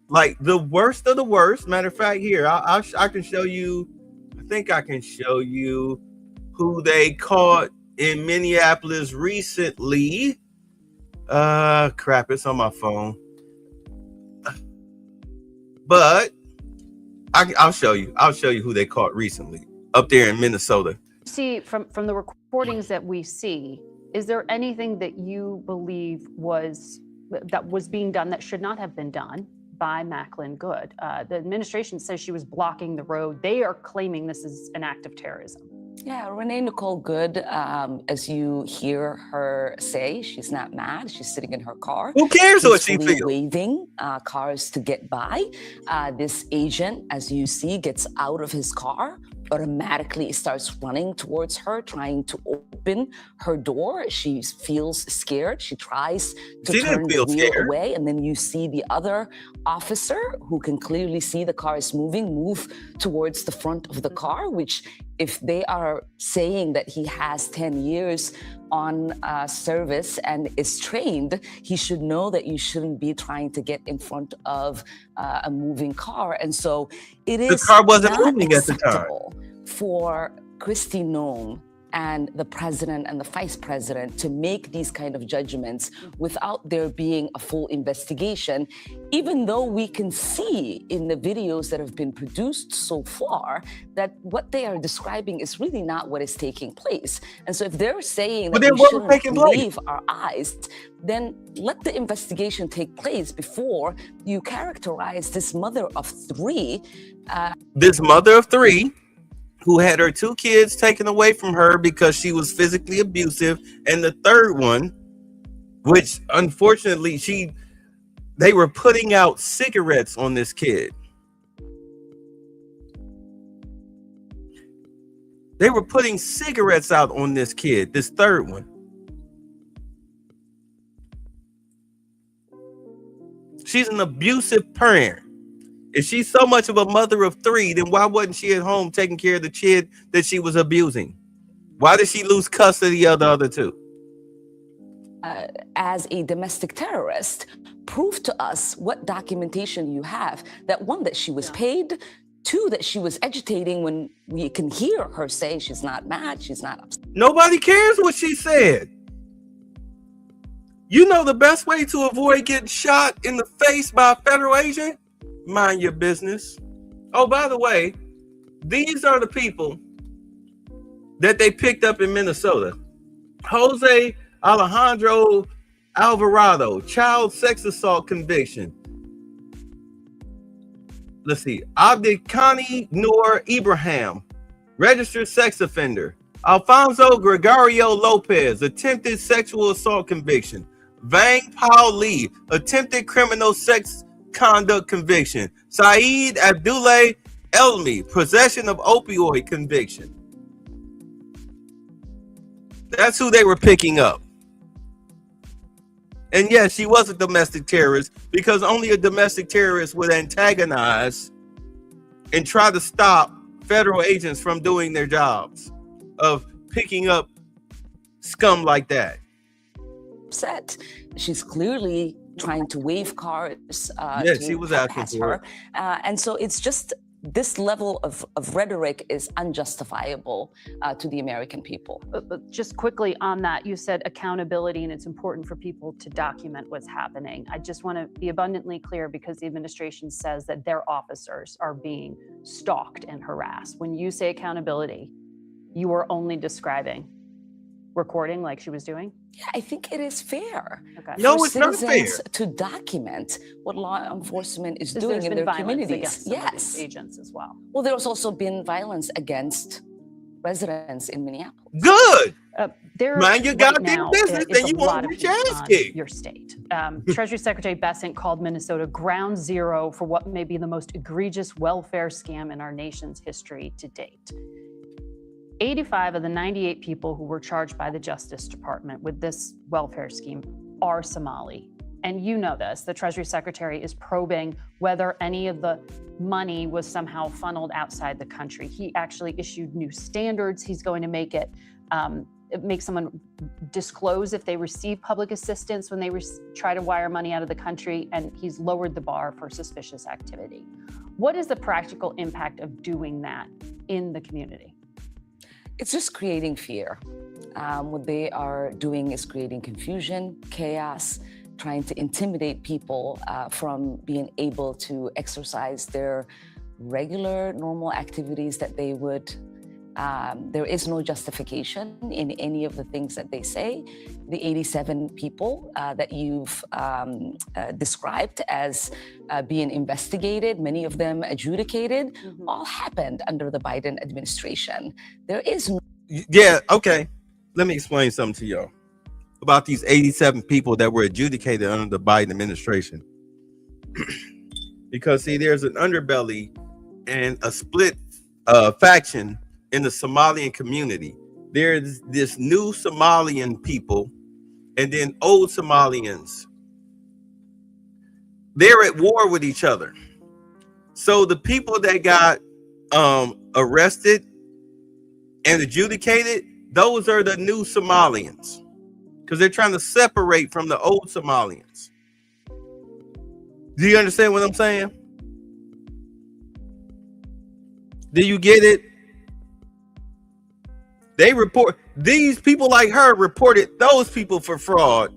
Speaker 1: like the worst of the worst. Matter of fact, here I can show you. I think I can show you who they caught in Minneapolis recently. Crap, it's on my phone. But I'll show you. I'll show you who they caught recently up there in Minnesota.
Speaker 10: see from the recordings that we see, is there anything that you believe was being done that should not have been done by Macklin Good? The administration says she was blocking the road. They are claiming this is an act of terrorism.
Speaker 11: Yeah, Renee Nicole Good, as you hear her say, she's not mad. She's sitting in her car.
Speaker 1: Who cares what she feels?
Speaker 11: Waving cars to get by. This agent, as you see, gets out of his car, automatically starts running towards her, trying to open her door. She feels scared. She tries to turn the wheel away. And then you see the other officer, who can clearly see the car is moving, move towards the front of the car, which, if they are saying that he has 10 years on service and is trained, he should know that you shouldn't be trying to get in front of a moving car. And so it is
Speaker 1: the car wasn't moving at the time.
Speaker 11: For Kristi Noem and the president and the vice president to make these kind of judgments without there being a full investigation, even though we can see in the videos that have been produced so far that what they are describing is really not what is taking place. And so if they're saying that we shouldn't believe our eyes, then let the investigation take place before you characterize this mother of three.
Speaker 1: This mother of three who had her two kids taken away from her because she was physically abusive, and the third one, which unfortunately they were putting out cigarettes on this kid. They were putting cigarettes out on this kid, this third one. She's an abusive parent. If she's so much of a mother of three, then why wasn't she at home taking care of the kid that she was abusing? Why did she lose custody of the other two?
Speaker 11: As a domestic terrorist, prove to us what documentation you have that one, that she was paid, two, that she was agitating when we can hear her say she's not mad, she's not upset.
Speaker 1: Nobody cares what she said. You know the best way to avoid getting shot in the face by a federal agent? Mind your business. Oh, by the way, these are the people that they picked up in Minnesota. Jose Alejandro Alvarado, child sex assault conviction. Let's see. Abdikani Noor Ibrahim, registered sex offender. Alfonso Gregorio Lopez, attempted sexual assault conviction. Vang Pao Lee, attempted criminal sex conduct conviction. Saeed Abdullah Elmi, possession of opioid conviction. That's who they were picking up. And yes, she was a domestic terrorist because only a domestic terrorist would antagonize and try to stop federal agents from doing their jobs of picking up scum like that.
Speaker 11: Upset. She's clearly trying to wave cars.
Speaker 1: Yes, she was asking for it.
Speaker 11: And so it's just this level of rhetoric is unjustifiable to the American people.
Speaker 10: But just quickly on that, you said accountability and it's important for people to document what's happening. I just want to be abundantly clear because the administration says that their officers are being stalked and harassed. When you say accountability, you are only describing recording like she was doing?
Speaker 11: Yeah, I think it is fair.
Speaker 10: Okay.
Speaker 1: No,
Speaker 11: for
Speaker 1: it's not
Speaker 11: citizens
Speaker 1: fair.
Speaker 11: to document what law enforcement is
Speaker 10: There's
Speaker 11: doing
Speaker 10: been
Speaker 11: in their
Speaker 10: violence
Speaker 11: communities.
Speaker 10: against some of these
Speaker 11: Yes.
Speaker 10: agents as well.
Speaker 11: Well, there's also been violence against residents in Minneapolis.
Speaker 1: Good.
Speaker 10: There
Speaker 1: Mind your
Speaker 10: right
Speaker 1: goddamn
Speaker 10: now
Speaker 1: business,
Speaker 10: is
Speaker 1: then
Speaker 10: a
Speaker 1: you won't
Speaker 10: lot of
Speaker 1: get your
Speaker 10: heat
Speaker 1: ass
Speaker 10: on
Speaker 1: kicked.
Speaker 10: your state. Treasury Secretary Bessent called Minnesota ground zero for what may be the most egregious welfare scam in our nation's history to date. 85 of the 98 people who were charged by the Justice Department with this welfare scheme are Somali. And you know this, the Treasury Secretary is probing whether any of the money was somehow funneled outside the country. He actually issued new standards. He's going to make it make someone disclose if they receive public assistance when they try to wire money out of the country, and he's lowered the bar for suspicious activity. What is the practical impact of doing that in the community?
Speaker 11: It's just creating fear. What they are doing is creating confusion, chaos, trying to intimidate people from being able to exercise their regular, normal activities that they would. There is no justification in any of the things that they say. The 87 people that you've described as being investigated, many of them adjudicated, all happened under the Biden administration. There is no.
Speaker 1: Yeah, okay. Let me explain something to y'all about these 87 people that were adjudicated under the Biden administration. Because, see, there's an underbelly and a split faction in the Somalian community. There's this new Somalian people and then old Somalians. They're at war with each other. So the people that got arrested and adjudicated, those are the new Somalians because they're trying to separate from the old Somalians. Do you understand what I'm saying? Do you get it? They report, these people like her reported those people for fraud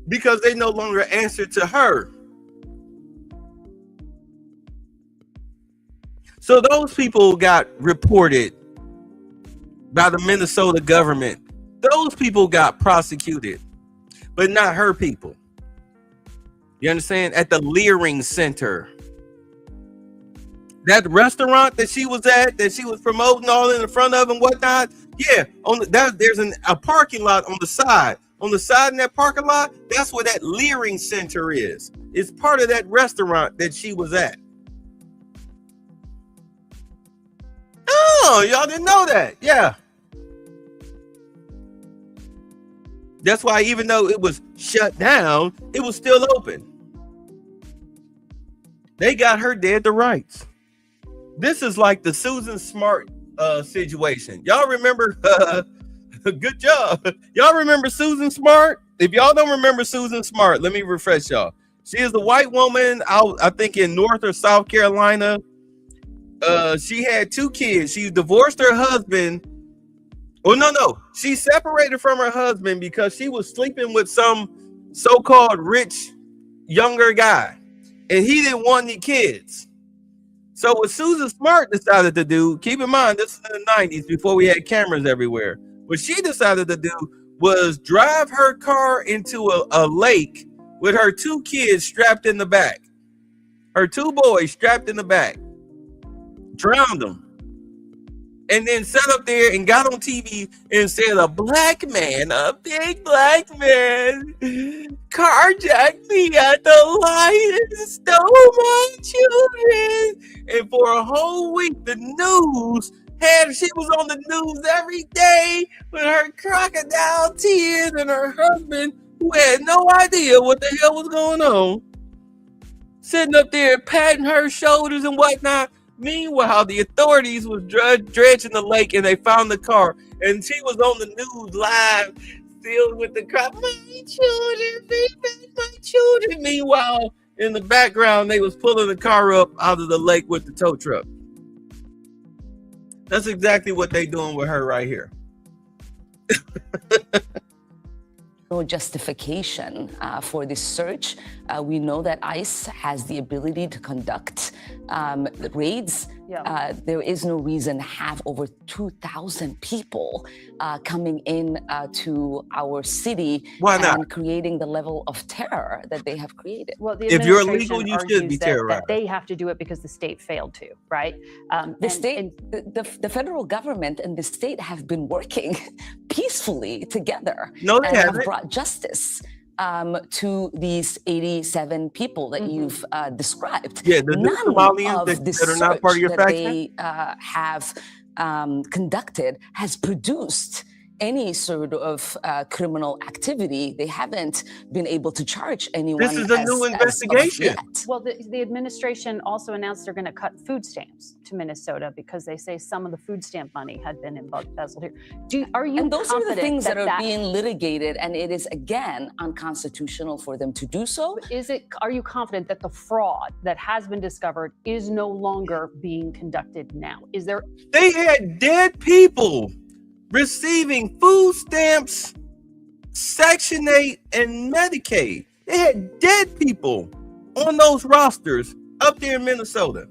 Speaker 1: because they no longer answer to her. So those people got reported by the Minnesota government. Those people got prosecuted, but not her people. You understand? At the Leering Center. That restaurant that she was at, that she was promoting all in the front of and whatnot. Yeah, there's a parking lot on the side. On the side in that parking lot, that's where that Leering Center is. It's part of that restaurant that she was at. Oh, y'all didn't know that. Yeah. That's why even though it was shut down, it was still open. They got her dead to rights. This is like the Susan Smart situation. Y'all remember? Good job. Y'all remember Susan Smart? If y'all don't remember Susan Smart, let me refresh y'all. She is the white woman out, I think, in North or South Carolina. She had 2 kids. She divorced her husband. Oh, no. She separated from her husband because she was sleeping with some so-called rich younger guy. And he didn't want any kids. So what Susan Smart decided to do, keep in mind, this is in the 90s before we had cameras everywhere. What she decided to do was drive her car into a lake with her 2 kids strapped in the back. Her 2 boys strapped in the back. Drowned them. And then sat up there and got on TV and said, a big black man, carjacked me at the light and stole my children. And for a whole week, the news she was on the news every day with her crocodile tears and her husband, who had no idea what the hell was going on, sitting up there patting her shoulders and whatnot. Meanwhile, the authorities was dredging the lake and they found the car, and she was on the news live, filled with the crowd. My children, bring back my children. Meanwhile, in the background, they was pulling the car up out of the lake with the tow truck. That's exactly what they doing with her right here.
Speaker 11: No justification for this search. We know that ICE has the ability to conduct raids.
Speaker 10: Yeah.
Speaker 11: There is no reason to have over 2,000 people coming in to our city.
Speaker 1: Why not?
Speaker 11: And creating the level of terror that they have created.
Speaker 10: Well, the
Speaker 1: If you're
Speaker 10: administration
Speaker 1: illegal, you should be
Speaker 10: argues that
Speaker 1: terrorized.
Speaker 10: they have to do it because the state failed to, right?
Speaker 11: The federal government and the state have been working peacefully together.
Speaker 1: No, they
Speaker 11: and have
Speaker 1: haven't.
Speaker 11: brought justice to these 87 people that you've described.
Speaker 1: Yeah, the new
Speaker 11: None
Speaker 1: Somalians
Speaker 11: of the
Speaker 1: that are not part of your
Speaker 11: search that
Speaker 1: faction?
Speaker 11: they have conducted has produced any sort of criminal activity. They haven't been able to charge anyone.
Speaker 1: This is a new investigation.
Speaker 10: Well, the administration also announced they're going to cut food stamps to Minnesota because they say some of the food stamp money had been embezzled here. Are you
Speaker 11: And those are the
Speaker 10: confident
Speaker 11: things that are
Speaker 10: that
Speaker 11: being litigated, and it is again unconstitutional for them to do so.
Speaker 10: Are you confident that the fraud that has been discovered is no longer being conducted now? Is there?
Speaker 1: They had dead people receiving food stamps, Section 8, and Medicaid. They had dead people on those rosters up there in Minnesota.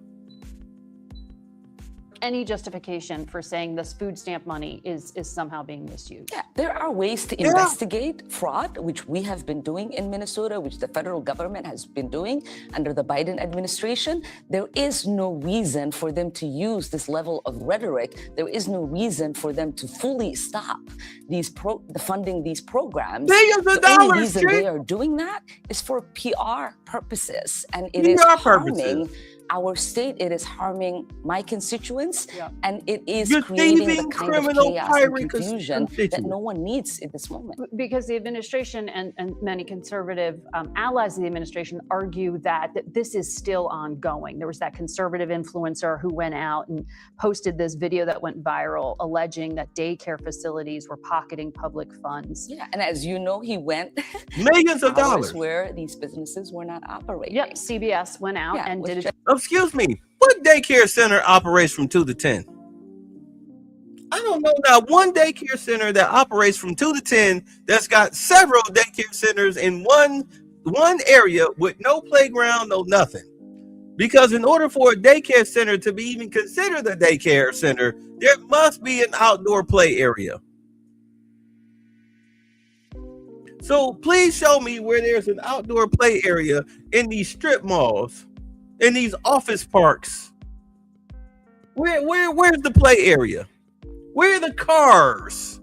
Speaker 10: Any justification for saying this food stamp money is somehow being misused?
Speaker 11: Yeah, there are ways to investigate fraud, which we have been doing in Minnesota, which the federal government has been doing under the Biden administration. There is no reason for them to use this level of rhetoric. There is no reason for them to fully stop the funding these programs.
Speaker 1: Billions of
Speaker 11: The only
Speaker 1: dollars,
Speaker 11: reason
Speaker 1: Trish.
Speaker 11: they are doing that is for PR purposes, and it is
Speaker 1: PR
Speaker 11: harming
Speaker 1: purposes.
Speaker 11: our state. It is harming my constituents, and it is
Speaker 1: You're
Speaker 11: creating
Speaker 1: thieving
Speaker 11: the kind
Speaker 1: criminal
Speaker 11: of chaos and
Speaker 1: pirate
Speaker 11: confusion that
Speaker 1: constituents.
Speaker 11: no one needs in this moment.
Speaker 10: Because the administration and many conservative allies of the administration argue that this is still ongoing. There was that conservative influencer who went out and posted this video that went viral alleging that daycare facilities were pocketing public funds.
Speaker 11: Yeah, and as you know, he went
Speaker 1: Millions of
Speaker 11: hours
Speaker 1: dollars.
Speaker 11: where these businesses were not operating.
Speaker 10: Yep, CBS went out
Speaker 11: Yeah,
Speaker 10: and
Speaker 11: with
Speaker 10: did it.
Speaker 1: Excuse me, what daycare center operates from 2 to 10? I don't know not one daycare center that operates from 2 to 10 that's got several daycare centers in one area with no playground, no nothing. Because in order for a daycare center to be even considered a daycare center, there must be an outdoor play area. So please show me where there's an outdoor play area in these strip malls, in these office parks. Where's the play area? Where are the cars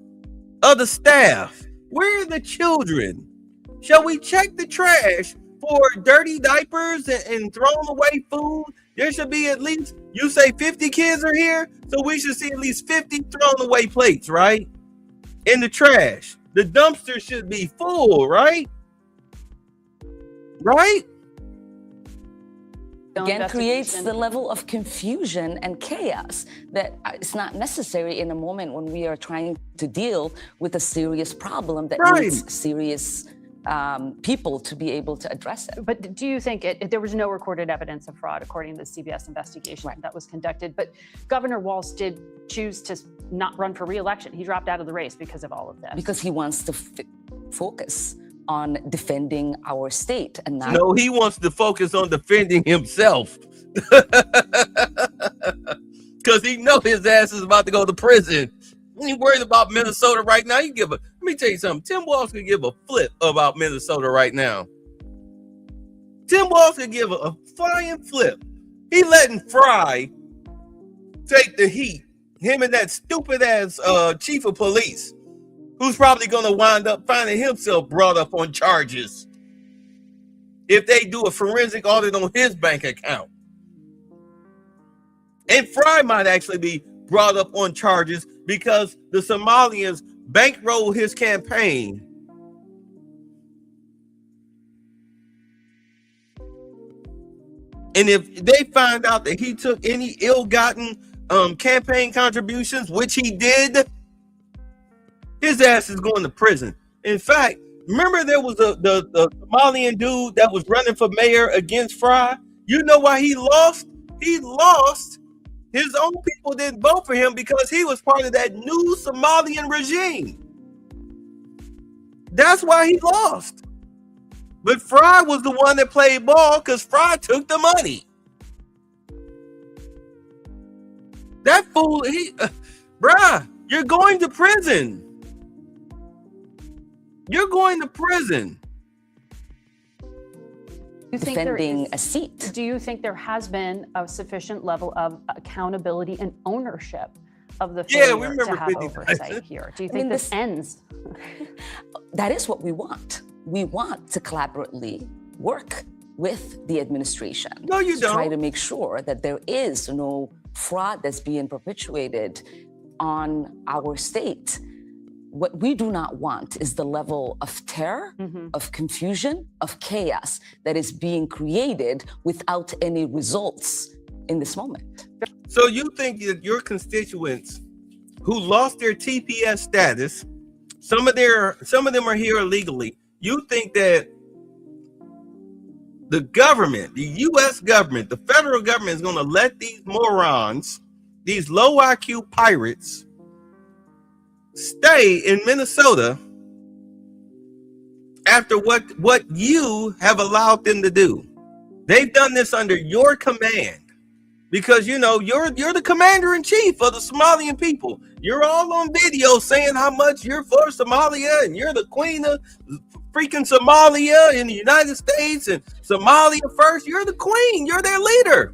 Speaker 1: of the staff? Where are the children? Shall we check the trash for dirty diapers and thrown away food? There should be at least, you say 50 kids are here, so we should see at least 50 thrown away plates, right? In the trash. The dumpster should be full, right? Right?
Speaker 11: again creates the level of confusion and chaos that is not necessary in a moment when we are trying to deal with a serious problem that needs serious people to be able to address it.
Speaker 10: But do you think there was no recorded evidence of fraud according to the CBS investigation that was conducted? But Governor Walz did choose to not run for re-election. He dropped out of the race because of all of this.
Speaker 11: Because he wants to focus on defending our state and not.
Speaker 1: No, he wants to focus on defending himself. Because he know his ass is about to go to prison. He ain't worried about Minnesota right now. Let me tell you something. Tim Walz could give a flip about Minnesota right now. Tim Walz could give a flying flip. He letting Fry take the heat. Him and that stupid ass chief of police, who's probably going to wind up finding himself brought up on charges if they do a forensic audit on his bank account. And Fry might actually be brought up on charges because the Somalians bankrolled his campaign. And if they find out that he took any ill-gotten campaign contributions, which he did, his ass is going to prison. In fact, remember there was the Somalian dude that was running for mayor against Fry? You know why he lost? He lost. His own people didn't vote for him because he was part of that new Somalian regime. That's why he lost. But Fry was the one that played ball because Fry took the money. That fool, bruh, you're going to prison. You're going to prison.
Speaker 11: Defending a seat.
Speaker 10: Do you think there has been a sufficient level of accountability and ownership of the failure to have oversight here? Do you think this ends?
Speaker 11: That is what we want. We want to collaboratively work with the administration.
Speaker 1: No, you don't.
Speaker 11: Try to make sure that there is no fraud that's being perpetuated on our state. What we do not want is the level of terror, of confusion, of chaos that is being created without any results in this moment.
Speaker 1: So you think that your constituents who lost their TPS status, some of them are here illegally, you think that the government, the U.S. government, the federal government is going to let these morons, these low IQ pirates, stay in Minnesota after what you have allowed them to do? They've done this under your command because you're the commander in chief of the Somalian people. You're all on video saying how much you're for Somalia and you're the queen of freaking Somalia in the United States and Somalia first. You're the queen. You're their leader.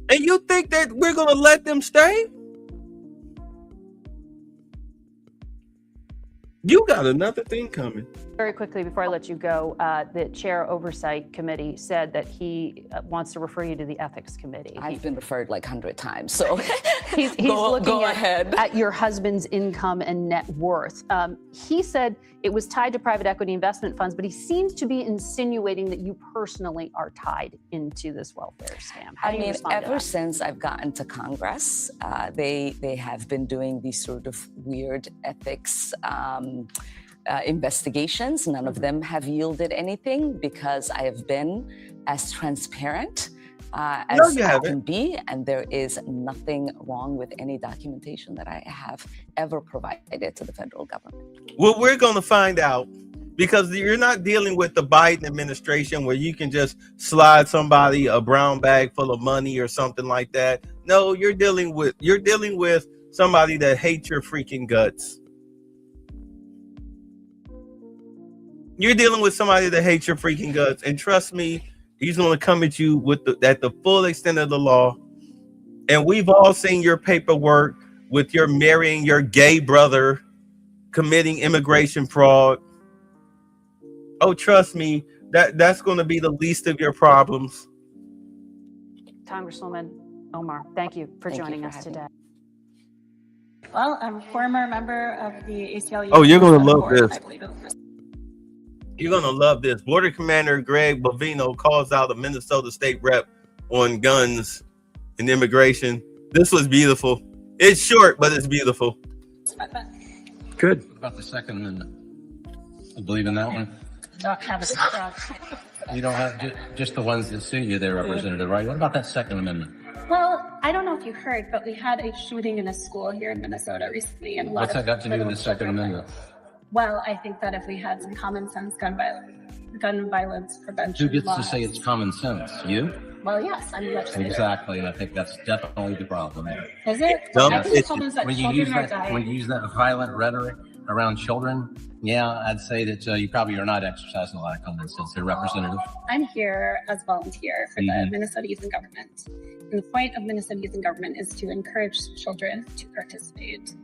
Speaker 1: And you think that we're going to let them stay? You got another thing coming.
Speaker 10: Very quickly, before I let you go, the Chair Oversight Committee said that he wants to refer you to the Ethics Committee.
Speaker 11: I've been referred like 100 times, so
Speaker 10: he's looking at your husband's income and net worth. He said it was tied to private equity investment funds, but he seems to be insinuating that you personally are tied into this welfare scam. How do you respond to that?
Speaker 11: Ever since I've gotten to Congress, they have been doing these sort of weird ethics investigations. None of them have yielded anything because I have been as transparent as I can be, and there is nothing wrong with any documentation that I have ever provided to the federal government.
Speaker 1: Well, we're going to find out because you're not dealing with the Biden administration where you can just slide somebody a brown bag full of money or something like that. No, you're dealing with somebody that hates your freaking guts. You're dealing with somebody that hates your freaking guts, and trust me, he's going to come at you with at the full extent of the law. And we've all seen your paperwork with your marrying your gay brother, committing immigration fraud. Oh, trust me, that's going to be the least of your problems.
Speaker 10: Congresswoman Omar, thank you for joining us today.
Speaker 12: Well, I'm a former member of the ACLU.
Speaker 1: Oh, you're going to love this. You're gonna love this. Border Commander Greg Bovino calls out a Minnesota state rep on guns and immigration. This was beautiful. It's short, but it's beautiful.
Speaker 12: Good. About the Second Amendment. I believe in that one. You don't have just the ones that suit you there, Representative, right? What about that Second Amendment?
Speaker 13: Well, I don't know if you heard, but we had a shooting in a school here in Minnesota recently. And
Speaker 12: What's that got to do with the Second Amendment?
Speaker 13: Well, I think that if we had some common sense gun violence prevention
Speaker 12: Who gets
Speaker 13: laws,
Speaker 12: to say it's common sense? You?
Speaker 13: Well, yes, I'm a legislator.
Speaker 12: Exactly, and I think that's definitely the problem.
Speaker 13: Is it?
Speaker 1: No,
Speaker 13: I think the problem is that
Speaker 12: When you
Speaker 13: children
Speaker 12: use
Speaker 13: are
Speaker 12: that,
Speaker 13: dying.
Speaker 12: when you use that violent rhetoric around children, yeah, I'd say that you probably are not exercising a lot of common sense there, Representative.
Speaker 13: I'm here as a volunteer for the
Speaker 12: Mhm.
Speaker 13: Minnesota Youth in Government. And the point of Minnesota Youth in Government is to encourage children to participate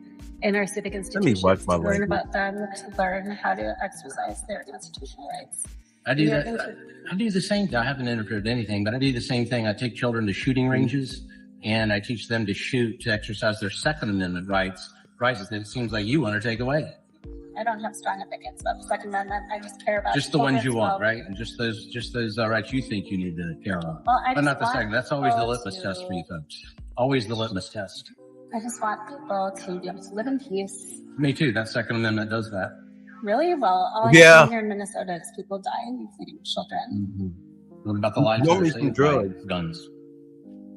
Speaker 13: in our civic institutions,
Speaker 1: watch my
Speaker 13: to learn
Speaker 1: language.
Speaker 13: about them, to learn how to exercise their constitutional rights.
Speaker 12: I do
Speaker 13: Yeah,
Speaker 12: that. I do the same thing. I haven't interfered in anything, but I do the same thing. I take children to shooting ranges and I teach them to shoot, to exercise their Second Amendment rights that it seems like you want to take away.
Speaker 13: I don't have strong opinions about the Second Amendment. I just care about
Speaker 12: Just the ones you
Speaker 13: children's
Speaker 12: want,
Speaker 13: well-being.
Speaker 12: right? And just those rights you think you need to care about.
Speaker 13: Well, I
Speaker 12: But not
Speaker 13: just
Speaker 12: the
Speaker 13: want
Speaker 12: second. That's always the
Speaker 13: people
Speaker 12: litmus test for
Speaker 13: to-
Speaker 12: you folks. Always the litmus test.
Speaker 13: I just want people to be able to live in peace.
Speaker 12: Me too. That Second Amendment does that.
Speaker 13: Really? Well, all
Speaker 1: Yeah.
Speaker 13: I see here in Minnesota is people dying, including children.
Speaker 12: What about the lives
Speaker 1: You
Speaker 12: that
Speaker 1: want
Speaker 12: are
Speaker 1: me some
Speaker 12: saved
Speaker 1: drugs?
Speaker 12: by guns?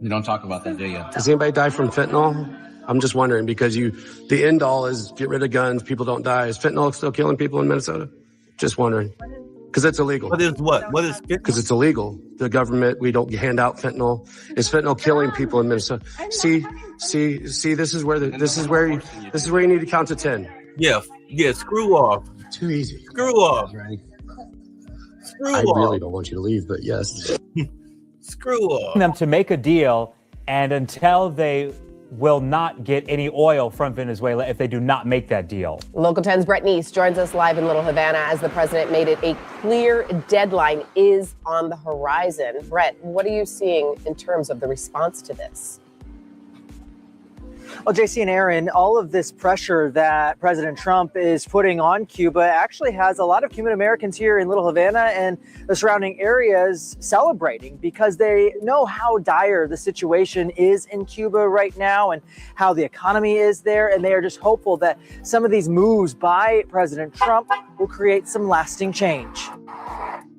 Speaker 12: You don't talk about that, do you?
Speaker 14: Does anybody die from fentanyl? I'm just wondering because the end all is get rid of guns, people don't die. Is fentanyl still killing people in Minnesota? Just wondering. Because it's illegal.
Speaker 1: What is what? What is
Speaker 14: Because it's illegal. The government, we don't hand out fentanyl. Is fentanyl killing people in Minnesota? See, this is where you need to count to 10.
Speaker 1: Yeah, screw off.
Speaker 14: Too easy.
Speaker 1: Screw off. Screw
Speaker 14: I
Speaker 1: off.
Speaker 14: really don't want you to leave, but yes.
Speaker 1: Screw off.
Speaker 15: them to make a deal, and until they will not get any oil from Venezuela if they do not make that deal.
Speaker 16: Local 10's Brett Neese joins us live in Little Havana as the president made it a clear deadline is on the horizon. Brett, what are you seeing in terms of the response to this?
Speaker 17: Well, JC and Aaron, all of this pressure that President Trump is putting on Cuba actually has a lot of Cuban Americans here in Little Havana and the surrounding areas celebrating because they know how dire the situation is in Cuba right now and how the economy is there. And they are just hopeful that some of these moves by President Trump will create some lasting change.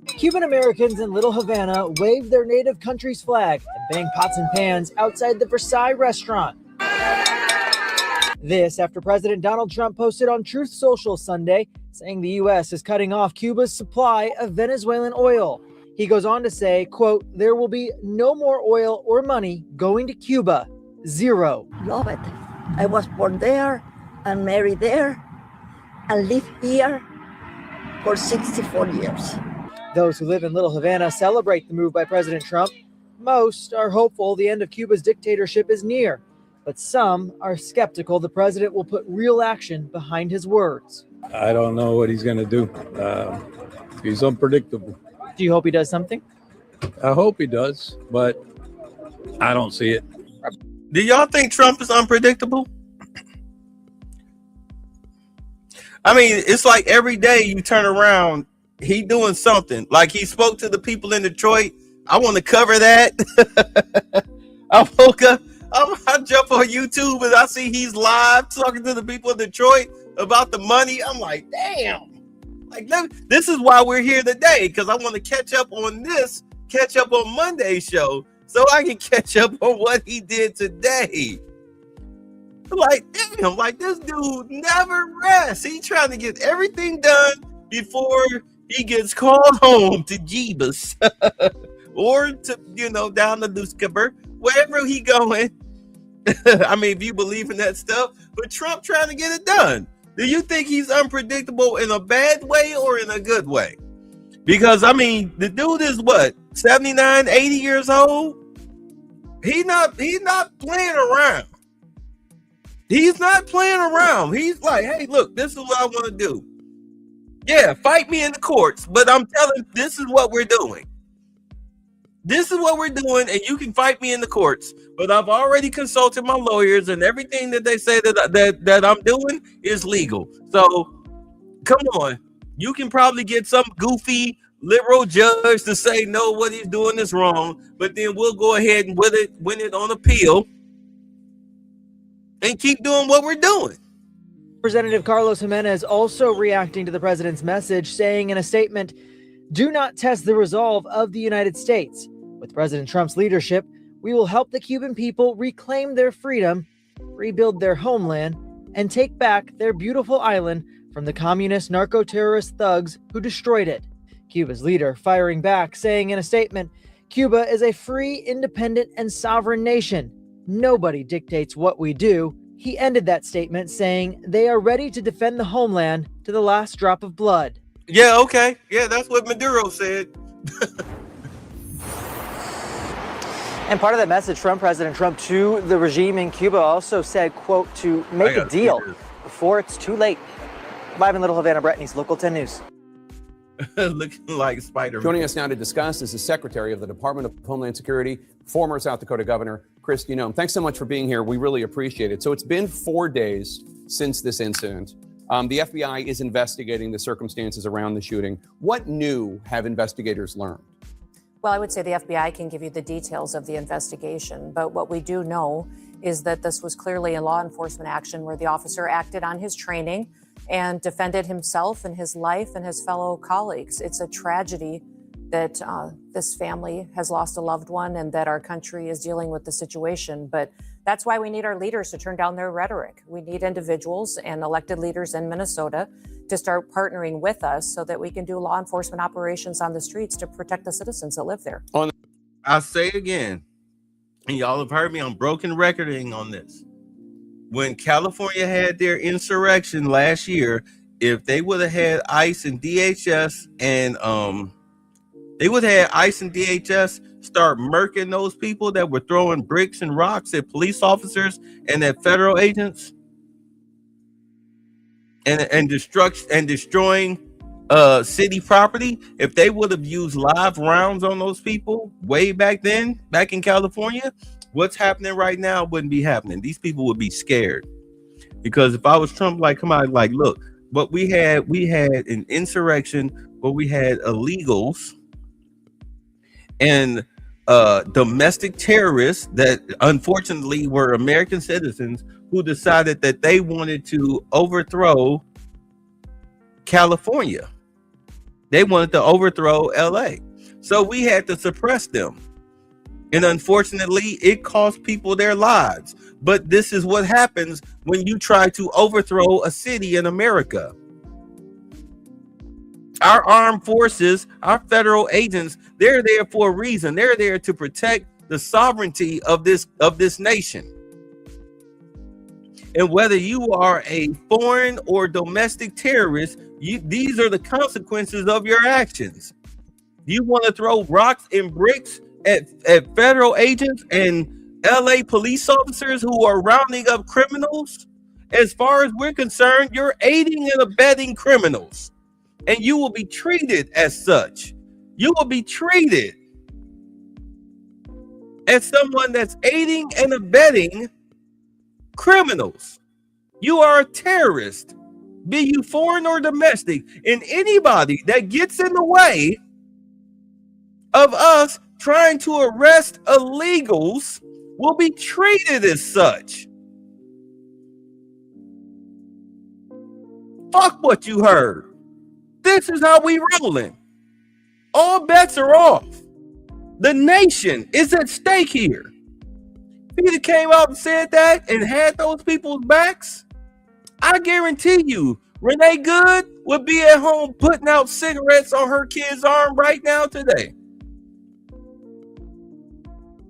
Speaker 17: Cuban Americans in Little Havana waved their native country's flag and banged pots and pans outside the Versailles restaurant. This after President Donald Trump posted on Truth Social Sunday, saying the U.S. is cutting off Cuba's supply of Venezuelan oil. He goes on to say, quote, there will be no more oil or money going to Cuba. Zero.
Speaker 18: Love it. I was born there and married there and live here for 64 years.
Speaker 17: Those who live in Little Havana celebrate the move by President Trump. Most are hopeful the end of Cuba's dictatorship is near. But some are skeptical the president will put real action behind his words.
Speaker 19: I don't know what he's going to do. He's unpredictable.
Speaker 17: Do you hope he does something?
Speaker 19: I hope he does, but I don't see it.
Speaker 1: Do y'all think Trump is unpredictable? I mean, it's like every day you turn around, he doing something. Like he spoke to the people in Detroit. I want to cover that. I woke up. I jump on YouTube and I see he's live talking to the people in Detroit about the money. I'm like, damn. Like, this is why we're here today, because I want to catch up on Monday's show so I can catch up on what he did today. Like, damn, like this dude never rests. He's trying to get everything done before he gets called home to Jeebus or to, down to Luscaber, wherever he going. I mean, if you believe in that stuff, but Trump trying to get it done. Do you think he's unpredictable in a bad way or in a good way? Because, I mean, the dude is what, 79, 80 years old? He's not playing around. He's not playing around. He's like, hey, look, this is what I want to do. Yeah, fight me in the courts, but I'm telling this is what we're doing. This is what we're doing, and you can fight me in the courts. But I've already consulted my lawyers, and everything that they say that I'm doing is legal. So, come on. You can probably get some goofy liberal judge to say no, what he's doing is wrong, but then we'll go ahead and win it on appeal and keep doing what we're doing.
Speaker 17: Representative Carlos Jimenez also reacting to the president's message, saying in a statement, "Do not test the resolve of the United States. With President Trump's leadership, we will help the Cuban people reclaim their freedom, rebuild their homeland, and take back their beautiful island from the communist narco-terrorist thugs who destroyed it." Cuba's leader firing back, saying in a statement, "Cuba is a free, independent, and sovereign nation. Nobody dictates what we do." He ended that statement saying they are ready to defend the homeland to the last drop of blood.
Speaker 1: Yeah, okay. Yeah, that's what Maduro said.
Speaker 17: And part of that message from President Trump to the regime in Cuba also said, quote, to make a deal before it's too late. Live in Little Havana, Brett Neese, Local 10 News.
Speaker 1: Looking like Spider-Man.
Speaker 20: Joining us now to discuss is the Secretary of the Department of Homeland Security, former South Dakota Governor Kristi Noem. Thanks so much for being here. We really appreciate it. So it's been 4 days since this incident. The FBI is investigating the circumstances around the shooting. What new have investigators learned?
Speaker 21: Well, I would say the FBI can give you the details of the investigation, but what we do know is that this was clearly a law enforcement action where the officer acted on his training and defended himself and his life and his fellow colleagues. It's a tragedy that this family has lost a loved one and that our country is dealing with the situation. But that's why we need our leaders to turn down their rhetoric. We need individuals and elected leaders in Minnesota to start partnering with us so that we can do law enforcement operations on the streets to protect the citizens that live there.
Speaker 1: I say again, and y'all have heard me on broken recording on this. When California had their insurrection last year, if they would have had ICE and DHS and start murking those people that were throwing bricks and rocks at police officers and at federal agents and destroying city property, if they would have used live rounds on those people way back then, back in California, what's happening right now wouldn't be happening. These people would be scared. Because if I was Trump, like, come on, like, look, but we had an insurrection where we had illegals and domestic terrorists that unfortunately were American citizens who decided that they wanted to overthrow California. They wanted to overthrow LA. So we had to suppress them. And unfortunately, it cost people their lives. But this is what happens when you try to overthrow a city in America. Our armed forces, our federal agents, they're there for a reason. They're there to protect the sovereignty of this nation. And whether you are a foreign or domestic terrorist, these are the consequences of your actions. You want to throw rocks and bricks at federal agents and LA police officers who are rounding up criminals? As far as we're concerned, you're aiding and abetting criminals. And you will be treated as such. You will be treated as someone that's aiding and abetting criminals. You are a terrorist, be you foreign or domestic, and anybody that gets in the way of us trying to arrest illegals will be treated as such. Fuck what you heard. This is how we rolling. All bets are off. The nation is at stake here. If he'd have came out and said that and had those people's backs, I guarantee you, Renee Good would be at home putting out cigarettes on her kid's arm right now today.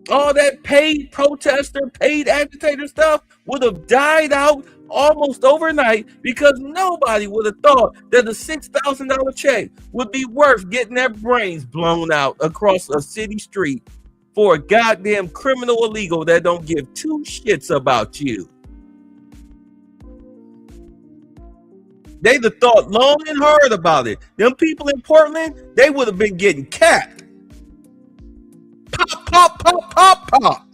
Speaker 1: All that paid protester, paid agitator stuff would have died out almost overnight because nobody would have thought that a $6,000 check would be worth getting their brains blown out across a city street for a goddamn criminal illegal that don't give two shits about you. They'd have thought long and hard about it. Them people in Portland, they would have been getting capped. Pop, pop, pop, pop, pop.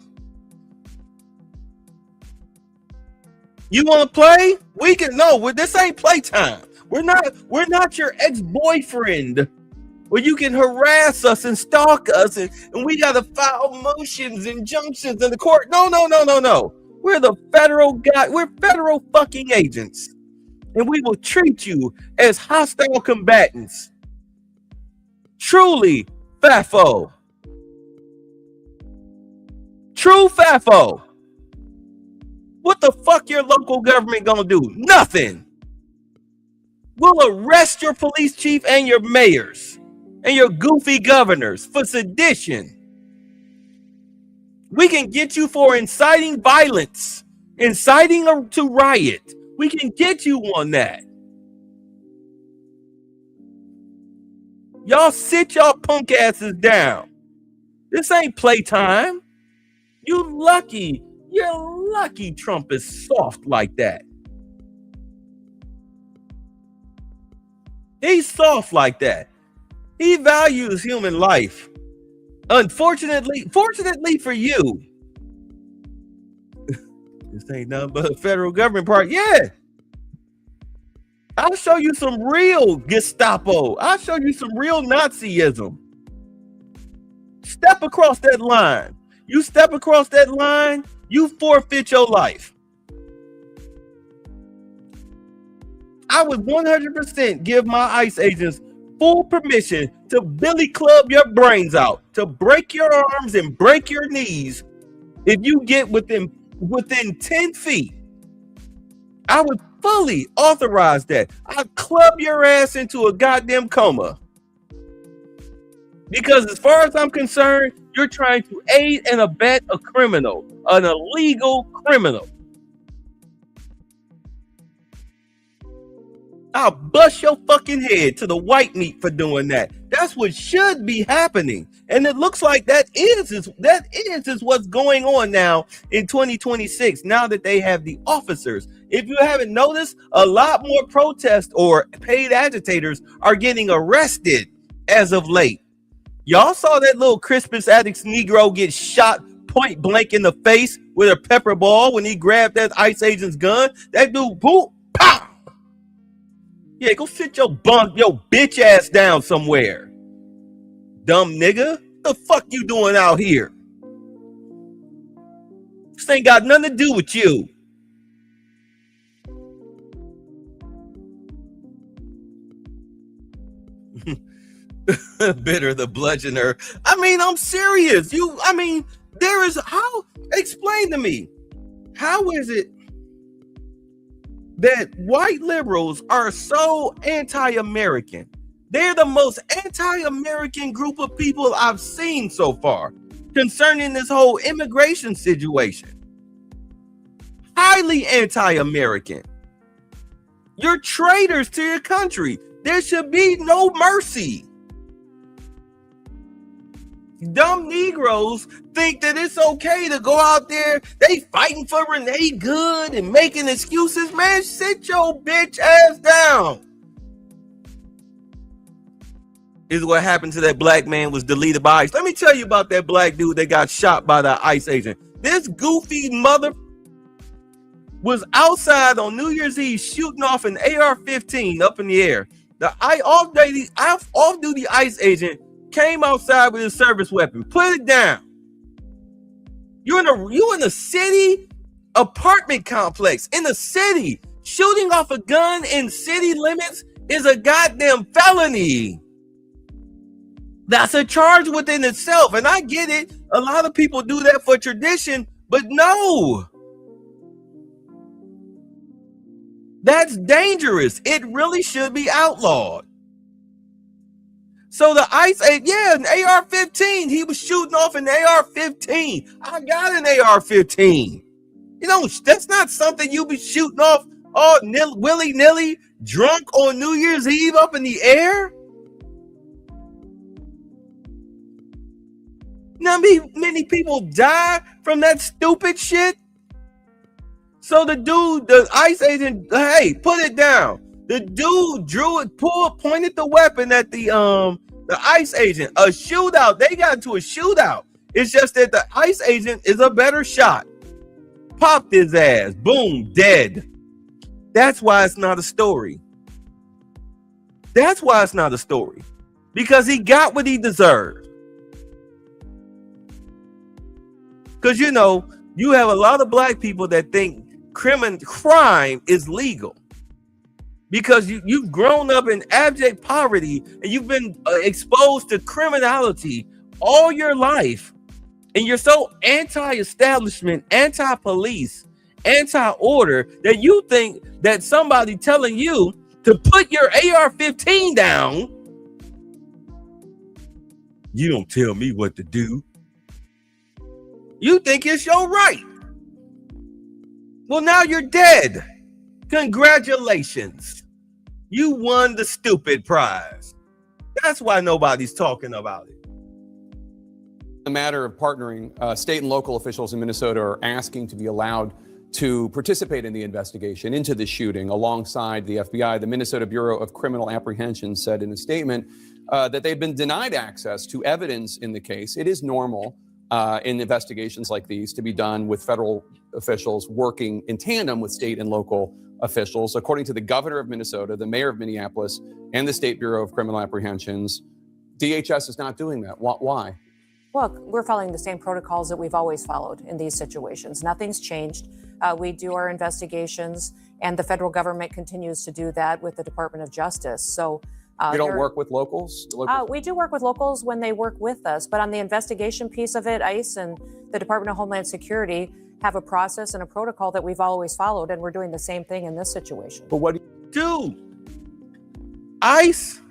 Speaker 1: You want to play? We can. No, this ain't playtime. We're not your ex-boyfriend where you can harass us and stalk us and we gotta file motions, injunctions in the court. No. We're the federal guy. We're federal fucking agents. And we will treat you as hostile combatants. Truly, FAFO. True FAFO. What the fuck your local government gonna do? Nothing. We'll arrest your police chief and your mayors and your goofy governors for sedition. We can get you for inciting violence, inciting to riot. We can get you on that. Y'all sit y'all punk asses down. This ain't playtime. You're lucky Trump is soft like that. He's soft like that. He values human life. Fortunately for you, this ain't nothing but a federal government part. Yeah. I'll show you some real Gestapo. I'll show you some real Nazism. Step across that line. You step across that line, you forfeit your life. I would 100% give my ICE agents full permission to billy club your brains out, to break your arms and break your knees if you get within 10 feet. I would fully authorize that. I'd club your ass into a goddamn coma. Because as far as I'm concerned, you're trying to aid and abet a criminal, an illegal criminal. I'll bust your fucking head to the white meat for doing that. That's what should be happening. And it looks like that is what's going on now in 2026, now that they have the officers. If you haven't noticed, a lot more protests or paid agitators are getting arrested as of late. Y'all saw that little Crispus Attucks Negro get shot point blank in the face with a pepper ball when he grabbed that ICE agent's gun. That dude, boom, pow! Yeah, go sit your bitch ass down somewhere. Dumb nigga. What the fuck you doing out here? This ain't got nothing to do with you. Bitter the bludgeoner. I mean, I'm serious. Explain to me. How is it that white liberals are so anti-American? They're the most anti-American group of people I've seen so far concerning this whole immigration situation. Highly anti-American. You're traitors to your country. There should be no mercy. Dumb Negroes think that it's okay to go out there. They fighting for Renee Good and making excuses. Man, sit your bitch ass down. Is what happened to that black man was deleted by ICE. Let me tell you about that black dude that got shot by the ICE agent. This goofy mother was outside on New Year's Eve shooting off an AR-15 up in the air. The off-duty ICE agent came outside with his service weapon. Put it down. You in a city apartment complex in the city. Shooting off a gun in city limits is a goddamn felony. That's a charge within itself. And I get it. A lot of people do that for tradition, but no. That's dangerous. It really should be outlawed. So the ICE, an AR-15. He was shooting off an AR-15. I got an AR-15. You know, that's not something you be shooting off all willy-nilly, drunk on New Year's Eve up in the air. Now, many people die from that stupid shit. So the dude, the ICE agent, hey, put it down. The dude pointed the weapon at the ICE agent. A shootout. They got into a shootout. It's just that the ICE agent is a better shot. Popped his ass. Boom, dead. That's why it's not a story. That's why it's not a story. Because he got what he deserved. Because, you know, you have a lot of black people that think crime is legal. Because you've grown up in abject poverty and you've been exposed to criminality all your life. And you're so anti-establishment, anti-police, anti-order that you think that somebody telling you to put your AR-15 down, you don't tell me what to do. You think it's your right. Well, now you're dead. Congratulations. You won the stupid prize. That's why nobody's talking about it.
Speaker 20: The matter of partnering, state and local officials in Minnesota are asking to be allowed to participate in the investigation into the shooting alongside the FBI. The Minnesota Bureau of Criminal Apprehension said in a statement that they've been denied access to evidence in the case. It is normal in investigations like these to be done with federal officials working in tandem with state and local officials. According to the governor of Minnesota, the mayor of Minneapolis, and the State Bureau of Criminal Apprehensions, DHS is not doing that. Why?
Speaker 21: Look, we're following the same protocols that we've always followed in these situations. Nothing's changed. We do our investigations, and the federal government continues to do that with the Department of Justice. So
Speaker 20: you don't work with locals?
Speaker 21: We do work with locals when they work with us, but on the investigation piece of it, ICE and the Department of Homeland Security have a process and a protocol that we've always followed, and we're doing the same thing in this situation.
Speaker 20: But what
Speaker 1: do ICE,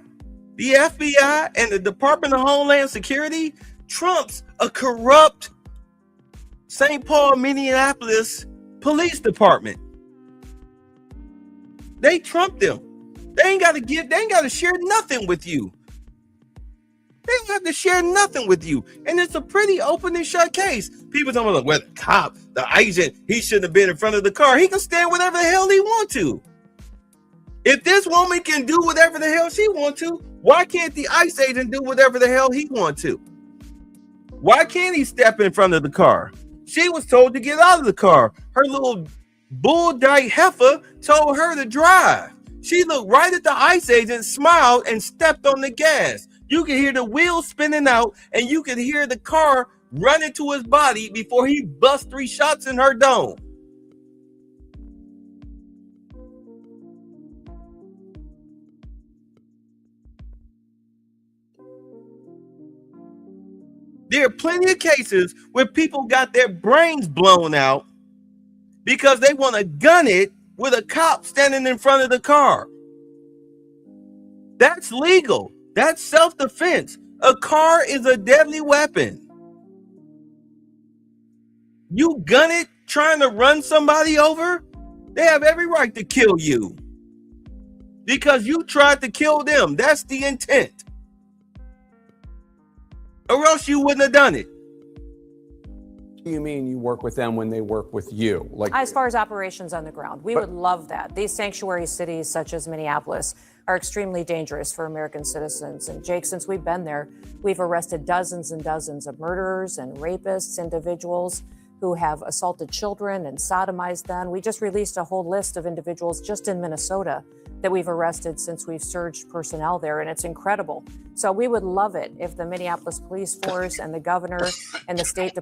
Speaker 1: the FBI, and the Department of Homeland Security trumps a corrupt St. Paul, Minneapolis police department. They trump them. They ain't got to share nothing with you. They don't have to share nothing with you. And it's a pretty open and shut case. People talking about, well, the cop, the agent, he shouldn't have been in front of the car. He can stand whatever the hell he want to. If this woman can do whatever the hell she want to, why can't the ICE agent do whatever the hell he want to? Why can't he step in front of the car? She was told to get out of the car. Her little bull dyke heifer told her to drive. She looked right at the ICE agent, smiled, and stepped on the gas. You could hear the wheels spinning out, and you could hear the car running to his body before he bust 3 shots in her dome. There are plenty of cases where people got their brains blown out because they want to gun it with a cop standing in front of the car. That's legal. That's self-defense. A car is a deadly weapon. You gun it trying to run somebody over, they have every right to kill you because you tried to kill them. That's the intent. Or else you wouldn't have done it.
Speaker 20: You mean you work with them when they work with you? Like,
Speaker 21: as far as operations on the ground, we would love that. These sanctuary cities such as Minneapolis are extremely dangerous for American citizens. And Jake, since we've been there, we've arrested dozens and dozens of murderers and rapists, individuals who have assaulted children and sodomized them. We just released a whole list of individuals just in Minnesota that we've arrested since we've surged personnel there, and it's incredible. So we would love it if the Minneapolis Police Force and the governor and the state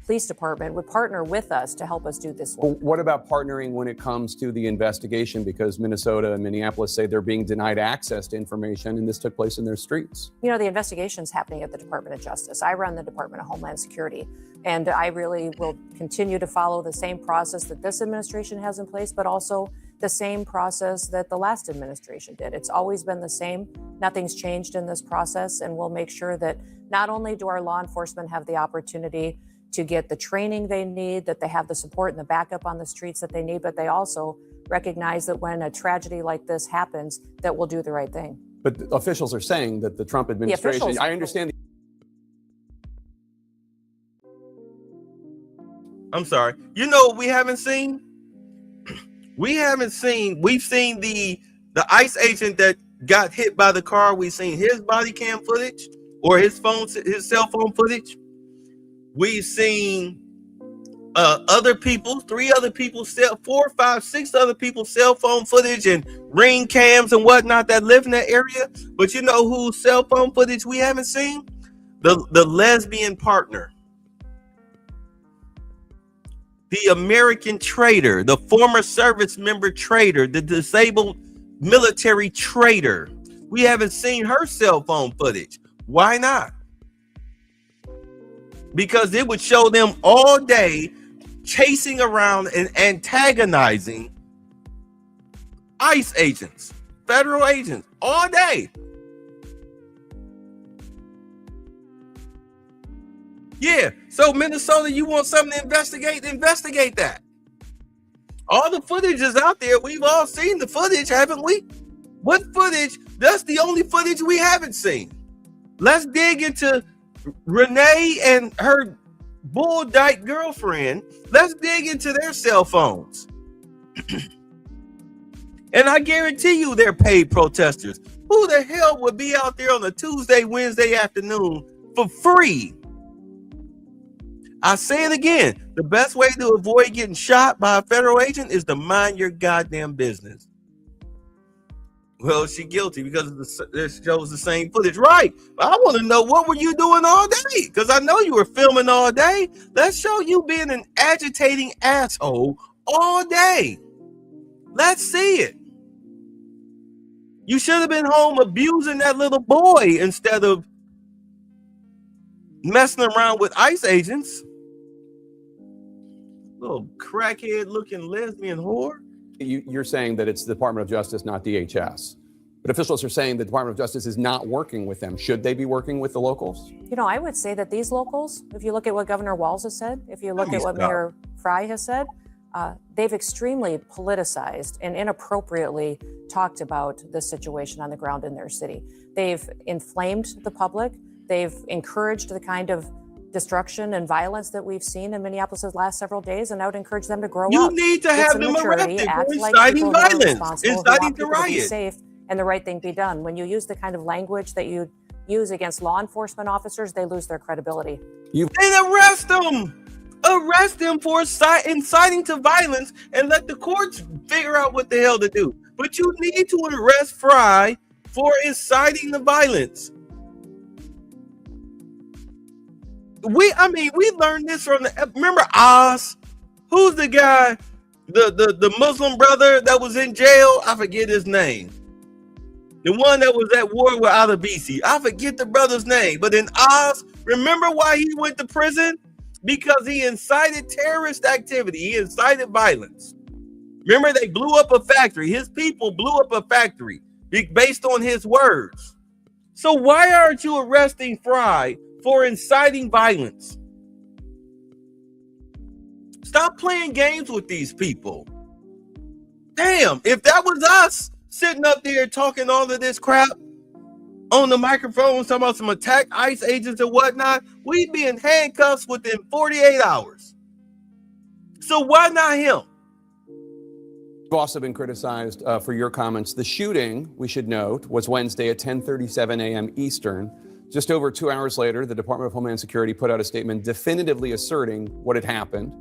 Speaker 21: police department would partner with us to help us do this work.
Speaker 20: What about partnering when it comes to the investigation? Because Minnesota and Minneapolis say they're being denied access to information, and this took place in their streets.
Speaker 21: You know, the investigation's happening at the Department of Justice. I run the Department of Homeland Security, and I really will continue to follow the same process that this administration has in place, but also the same process that the last administration did. It's always been the same. Nothing's changed in this process, and we'll make sure that not only do our law enforcement have the opportunity to get the training they need, that they have the support and the backup on the streets that they need, but they also recognize that when a tragedy like this happens, that we'll do the right thing.
Speaker 20: But officials are saying that the Trump administration, I understand.
Speaker 1: I'm sorry. You know what we haven't seen? We've seen the ICE agent that got hit by the car. We've seen his body cam footage or his cell phone footage. We've seen other people, 3 other people's 4, 5, 6 other people's cell phone footage and ring cams and whatnot that live in that area. But you know whose cell phone footage we haven't seen? The lesbian partner, the American traitor, the former service member traitor, the disabled military traitor. We haven't seen her cell phone footage. Why not? Because it would show them all day chasing around and antagonizing ICE agents, federal agents, all day. Yeah, so Minnesota, you want something to investigate? Investigate that. All the footage is out there. We've all seen the footage, haven't we? What footage? That's the only footage we haven't seen. Let's dig into Renee and her bull dyke girlfriend. Let's dig into their cell phones. And I guarantee you they're paid protesters. Who the hell would be out there on a Tuesday, Wednesday afternoon for free? I say it again. The best way to avoid getting shot by a federal agent is to mind your goddamn business. Well, she's guilty because it shows the same footage. Right. But I want to know, what were you doing all day? Because I know you were filming all day. Let's show you being an agitating asshole all day. Let's see it. You should have been home abusing that little boy instead of messing around with ICE agents. Little crackhead looking lesbian whore.
Speaker 20: You're saying that it's the Department of Justice, not DHS. But officials are saying the Department of Justice is not working with them. Should they be working with the locals?
Speaker 21: You know, I would say that these locals, if you look at what Governor Walz has said, if you look at what Mayor Fry has said, they've extremely politicized and inappropriately talked about the situation on the ground in their city. They've inflamed the public. They've encouraged the kind of destruction and violence that we've seen in Minneapolis the last several days, and I would encourage them to grow up.
Speaker 1: You need to have them arrested for inciting violence, inciting to riot.
Speaker 21: Safe, and the right thing be done. When you use the kind of language that you use against law enforcement officers, they lose their credibility.
Speaker 1: And arrest them. Arrest them for inciting to violence and let the courts figure out what the hell to do. But you need to arrest Fry for inciting the violence. We learned this from remember Oz? Who's the guy, the Muslim brother that was in jail? I forget his name. The one that was at war with Adebisi. I forget the brother's name. But in Oz, remember why he went to prison? Because he incited terrorist activity. He incited violence. Remember, they blew up a factory. His people blew up a factory based on his words. So why aren't you arresting Fry for inciting violence? Stop playing games with these people. Damn, if that was us sitting up there talking all of this crap on the microphone, talking about some attack ICE agents and whatnot, we'd be in handcuffs within 48 hours. So why not him?
Speaker 20: You've also been criticized for your comments. The shooting, we should note, was Wednesday at 10:37 a.m. Eastern. Just over 2 hours later, the Department of Homeland Security put out a statement definitively asserting what had happened,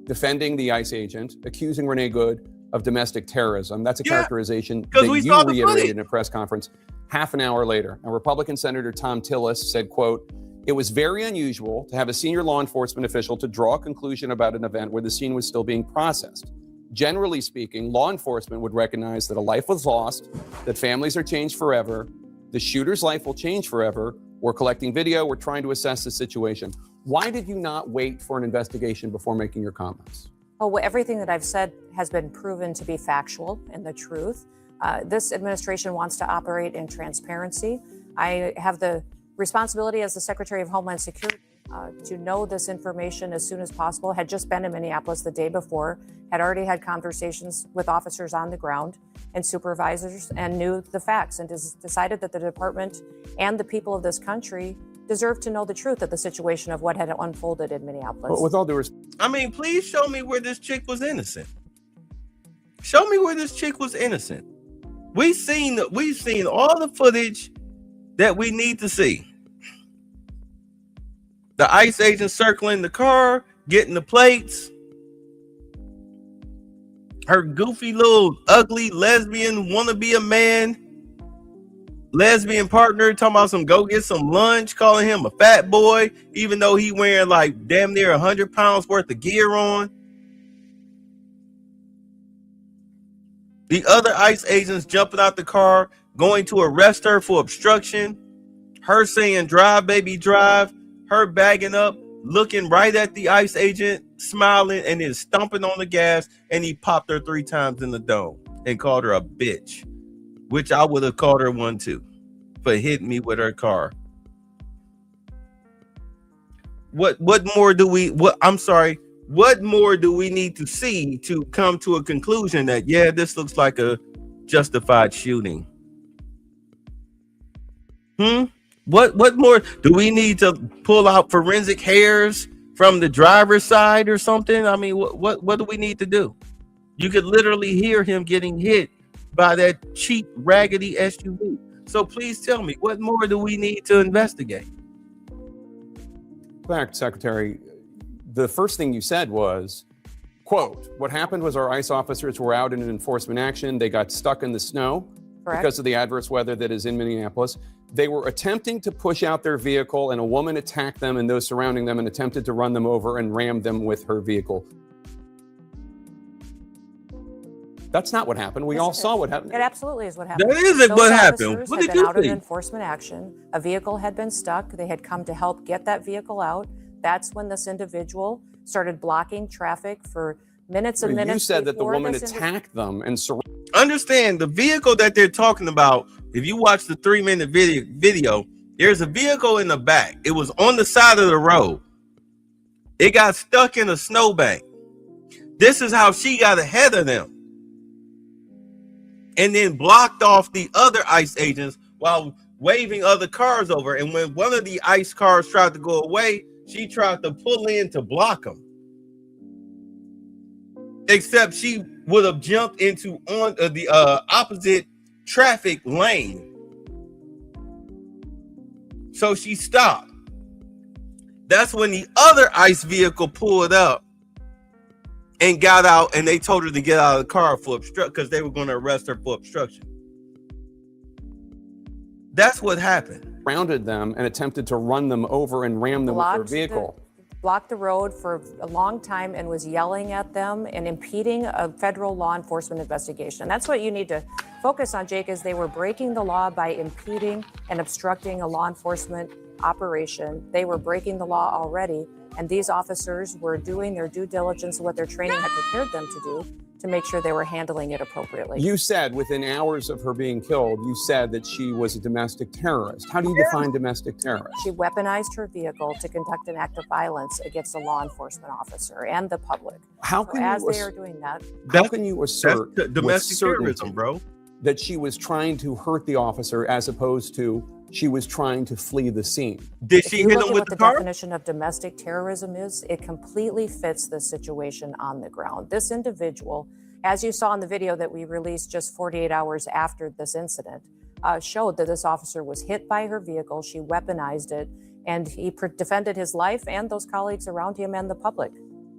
Speaker 20: defending the ICE agent, accusing Renee Good of domestic terrorism. That's a characterization that you reiterated in a press conference half an hour later. And Republican Senator Thom Tillis said, quote, "It was very unusual to have a senior law enforcement official to draw a conclusion about an event where the scene was still being processed. Generally speaking, law enforcement would recognize that a life was lost, that families are changed forever, the shooter's life will change forever. We're collecting video. We're trying to assess the situation." Why did you not wait for an investigation before making your comments?
Speaker 21: Oh, well, everything that I've said has been proven to be factual and the truth. This administration wants to operate in transparency. I have the responsibility as the Secretary of Homeland Security to know this information as soon as possible. Had just been in Minneapolis the day before, had already had conversations with officers on the ground and supervisors, and knew the facts, and decided that the department and the people of this country deserve to know the truth of the situation of what had unfolded in Minneapolis.
Speaker 20: Well, with all due respect,
Speaker 1: please show me where this chick was innocent. Show me where this chick was innocent. We've seen all the footage that we need to see. The ICE agent circling the car, getting the plates, her goofy little ugly lesbian wanna be a man lesbian partner talking about some go get some lunch, calling him a fat boy, even though he wearing like damn near 100 pounds worth of gear on. The other ICE agents jumping out the car, going to arrest her for obstruction. Her saying, drive, baby, drive. Her bagging up, looking right at the ICE agent, smiling, and then stomping on the gas. And he popped her 3 times in the dome and called her a bitch, which I would have called her one too for hitting me with her car. What more do we, what more do we need to see to come to a conclusion that, yeah, this looks like a justified shooting? What more do we need to pull out forensic hairs from the driver's side or something? I mean, what do we need to do? You could literally hear him getting hit by that cheap, raggedy SUV. So please tell me, what more do we need to investigate?
Speaker 20: In fact, Secretary, the first thing you said was, quote, what happened was our ICE officers were out in an enforcement action. They got stuck in the snow because of the adverse weather that is in Minneapolis. They were attempting to push out their vehicle, and a woman attacked them and those surrounding them and attempted to run them over and rammed them with her vehicle. That's not what happened. We all saw what happened.
Speaker 21: It absolutely is what happened.
Speaker 1: That isn't what happened.
Speaker 21: Those
Speaker 1: What
Speaker 21: officers
Speaker 1: did
Speaker 21: had
Speaker 1: you
Speaker 21: been out in
Speaker 1: think?
Speaker 21: enforcement action. A vehicle had been stuck. They had come to help get that vehicle out. That's when this individual started blocking traffic for minutes and minutes.
Speaker 20: You said that the
Speaker 21: before
Speaker 20: woman
Speaker 21: this
Speaker 20: attacked them and
Speaker 1: Understand the vehicle that they're talking about. If you watch the 3-minute video, there's a vehicle in the back. It was on the side of the road. It got stuck in a snowbank. This is how she got ahead of them, and then blocked off the other ICE agents while waving other cars over. And when one of the ICE cars tried to go away, she tried to pull in to block them. Except she would have jumped into on the opposite traffic lane. So she stopped. That's when the other ICE vehicle pulled up and got out, and they told her to get out of the car for obstruction because they were going to arrest her for obstruction. That's what happened.
Speaker 20: Surrounded them and attempted to run them over and ram them with their vehicle.
Speaker 21: Blocked the road for a long time and was yelling at them and impeding a federal law enforcement investigation. And that's what you need to focus on, Jake, is they were breaking the law by impeding and obstructing a law enforcement operation. They were breaking the law already, and these officers were doing their due diligence of what their training had prepared them to do to make sure they were handling it appropriately.
Speaker 20: You said within hours of her being killed, you said that she was a domestic terrorist. How do you define domestic terrorist?
Speaker 21: She weaponized her vehicle to conduct an act of violence against a law enforcement officer and the public.
Speaker 20: How
Speaker 21: So
Speaker 20: can
Speaker 21: as
Speaker 20: you
Speaker 21: they are doing that,
Speaker 20: How can you assert
Speaker 1: that's domestic
Speaker 20: with certainty
Speaker 1: terrorism, bro,
Speaker 20: that she was trying to hurt the officer as opposed to she was trying to flee the scene?
Speaker 1: Did
Speaker 21: if you look at what the definition of domestic terrorism is, it completely fits the situation on the ground. This individual, as you saw in the video that we released just 48 hours after this incident, showed that this officer was hit by her vehicle. She weaponized it, and he defended his life and those colleagues around him and the public.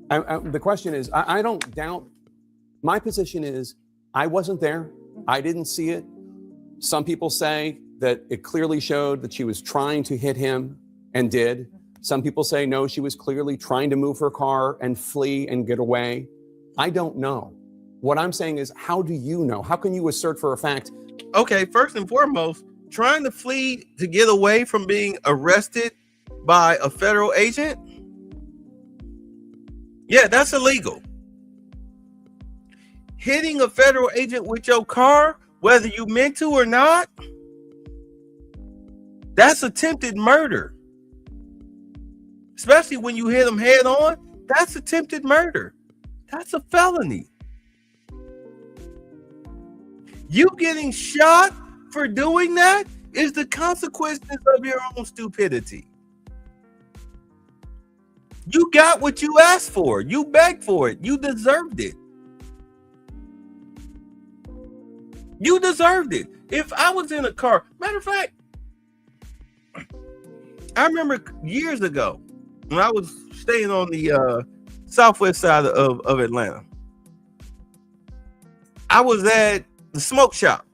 Speaker 20: The question is, I don't doubt. My position is, I wasn't there. I didn't see it. Some people say that it clearly showed that she was trying to hit him and did. Some people say, no, she was clearly trying to move her car and flee and get away. I don't know. What I'm saying is, how do you know? How can you assert for a fact?
Speaker 1: Okay, first and foremost, trying to flee to get away from being arrested by a federal agent, yeah, that's illegal. Hitting a federal agent with your car, whether you meant to or not, that's attempted murder. Especially when you hit them head on, that's attempted murder. That's a felony. You getting shot for doing that is the consequences of your own stupidity. You got what you asked for. You begged for it. You deserved it. You deserved it. If I was in a car, matter of fact, I remember years ago when I was staying on the southwest side of Atlanta. I was at the smoke shop,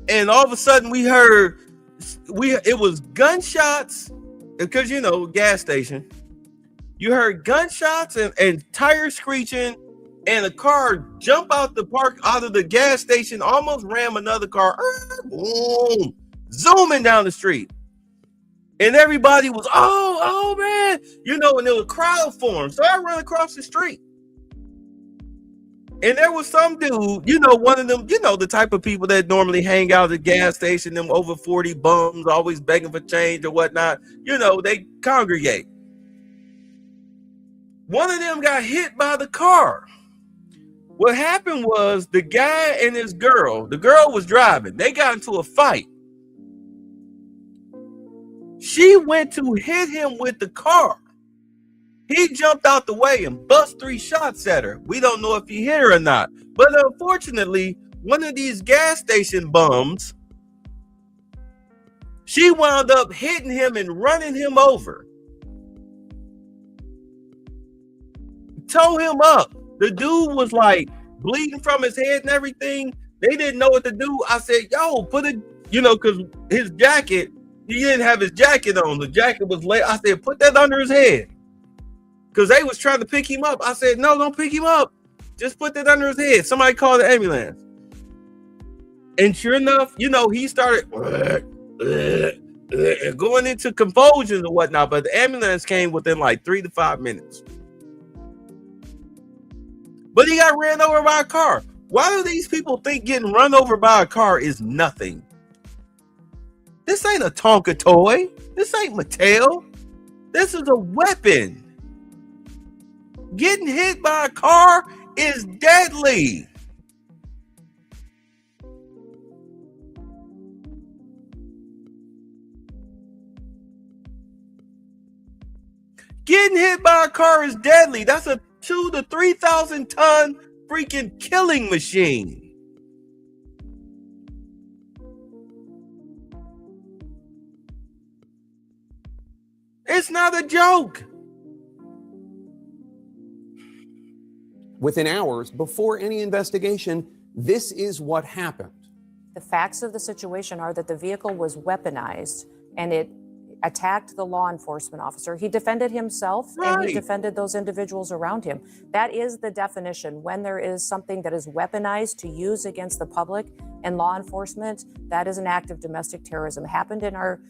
Speaker 1: and all of a sudden we heard it was gunshots, because gas station. You heard gunshots and tires screeching, and a car jump out of the gas station, almost ram another car, boom, zooming down the street. And everybody was, oh man, and there was a crowd formed. So I ran across the street. And there was some dude, one of them, the type of people that normally hang out at the gas station, them over 40 bums, always begging for change or whatnot. They congregate. One of them got hit by the car. What happened was the guy and his girl, the girl was driving. They got into a fight. She went to hit him with the car. He jumped out the way and bust 3 shots at her. We don't know if he hit her or not. But unfortunately, one of these gas station bums, she wound up hitting him and running him over. Tow him up. The dude was like bleeding from his head and everything. They didn't know what to do. I said, yo, put it, because his jacket, he didn't have his jacket on. The jacket was late. I said, put that under his head. Because they was trying to pick him up. I said, no, don't pick him up. Just put that under his head. Somebody called the ambulance. And sure enough, he started going into convulsions and whatnot. But the ambulance came within like 3 to 5 minutes. But he got ran over by a car. Why do these people think getting run over by a car is nothing? This ain't a Tonka toy. This ain't Mattel. This is a weapon. Getting hit by a car is deadly. Getting hit by a car is deadly. That's a 2,000 to 3,000 ton freaking killing machine. It's not a joke.
Speaker 20: Within hours, before any investigation, this is what happened.
Speaker 21: The facts of the situation are that the vehicle was weaponized and it attacked the law enforcement officer. He defended himself and he defended those individuals around him. That is the definition. When there is something that is weaponized to use against the public and law enforcement, that is an act of domestic terrorism. It happened in our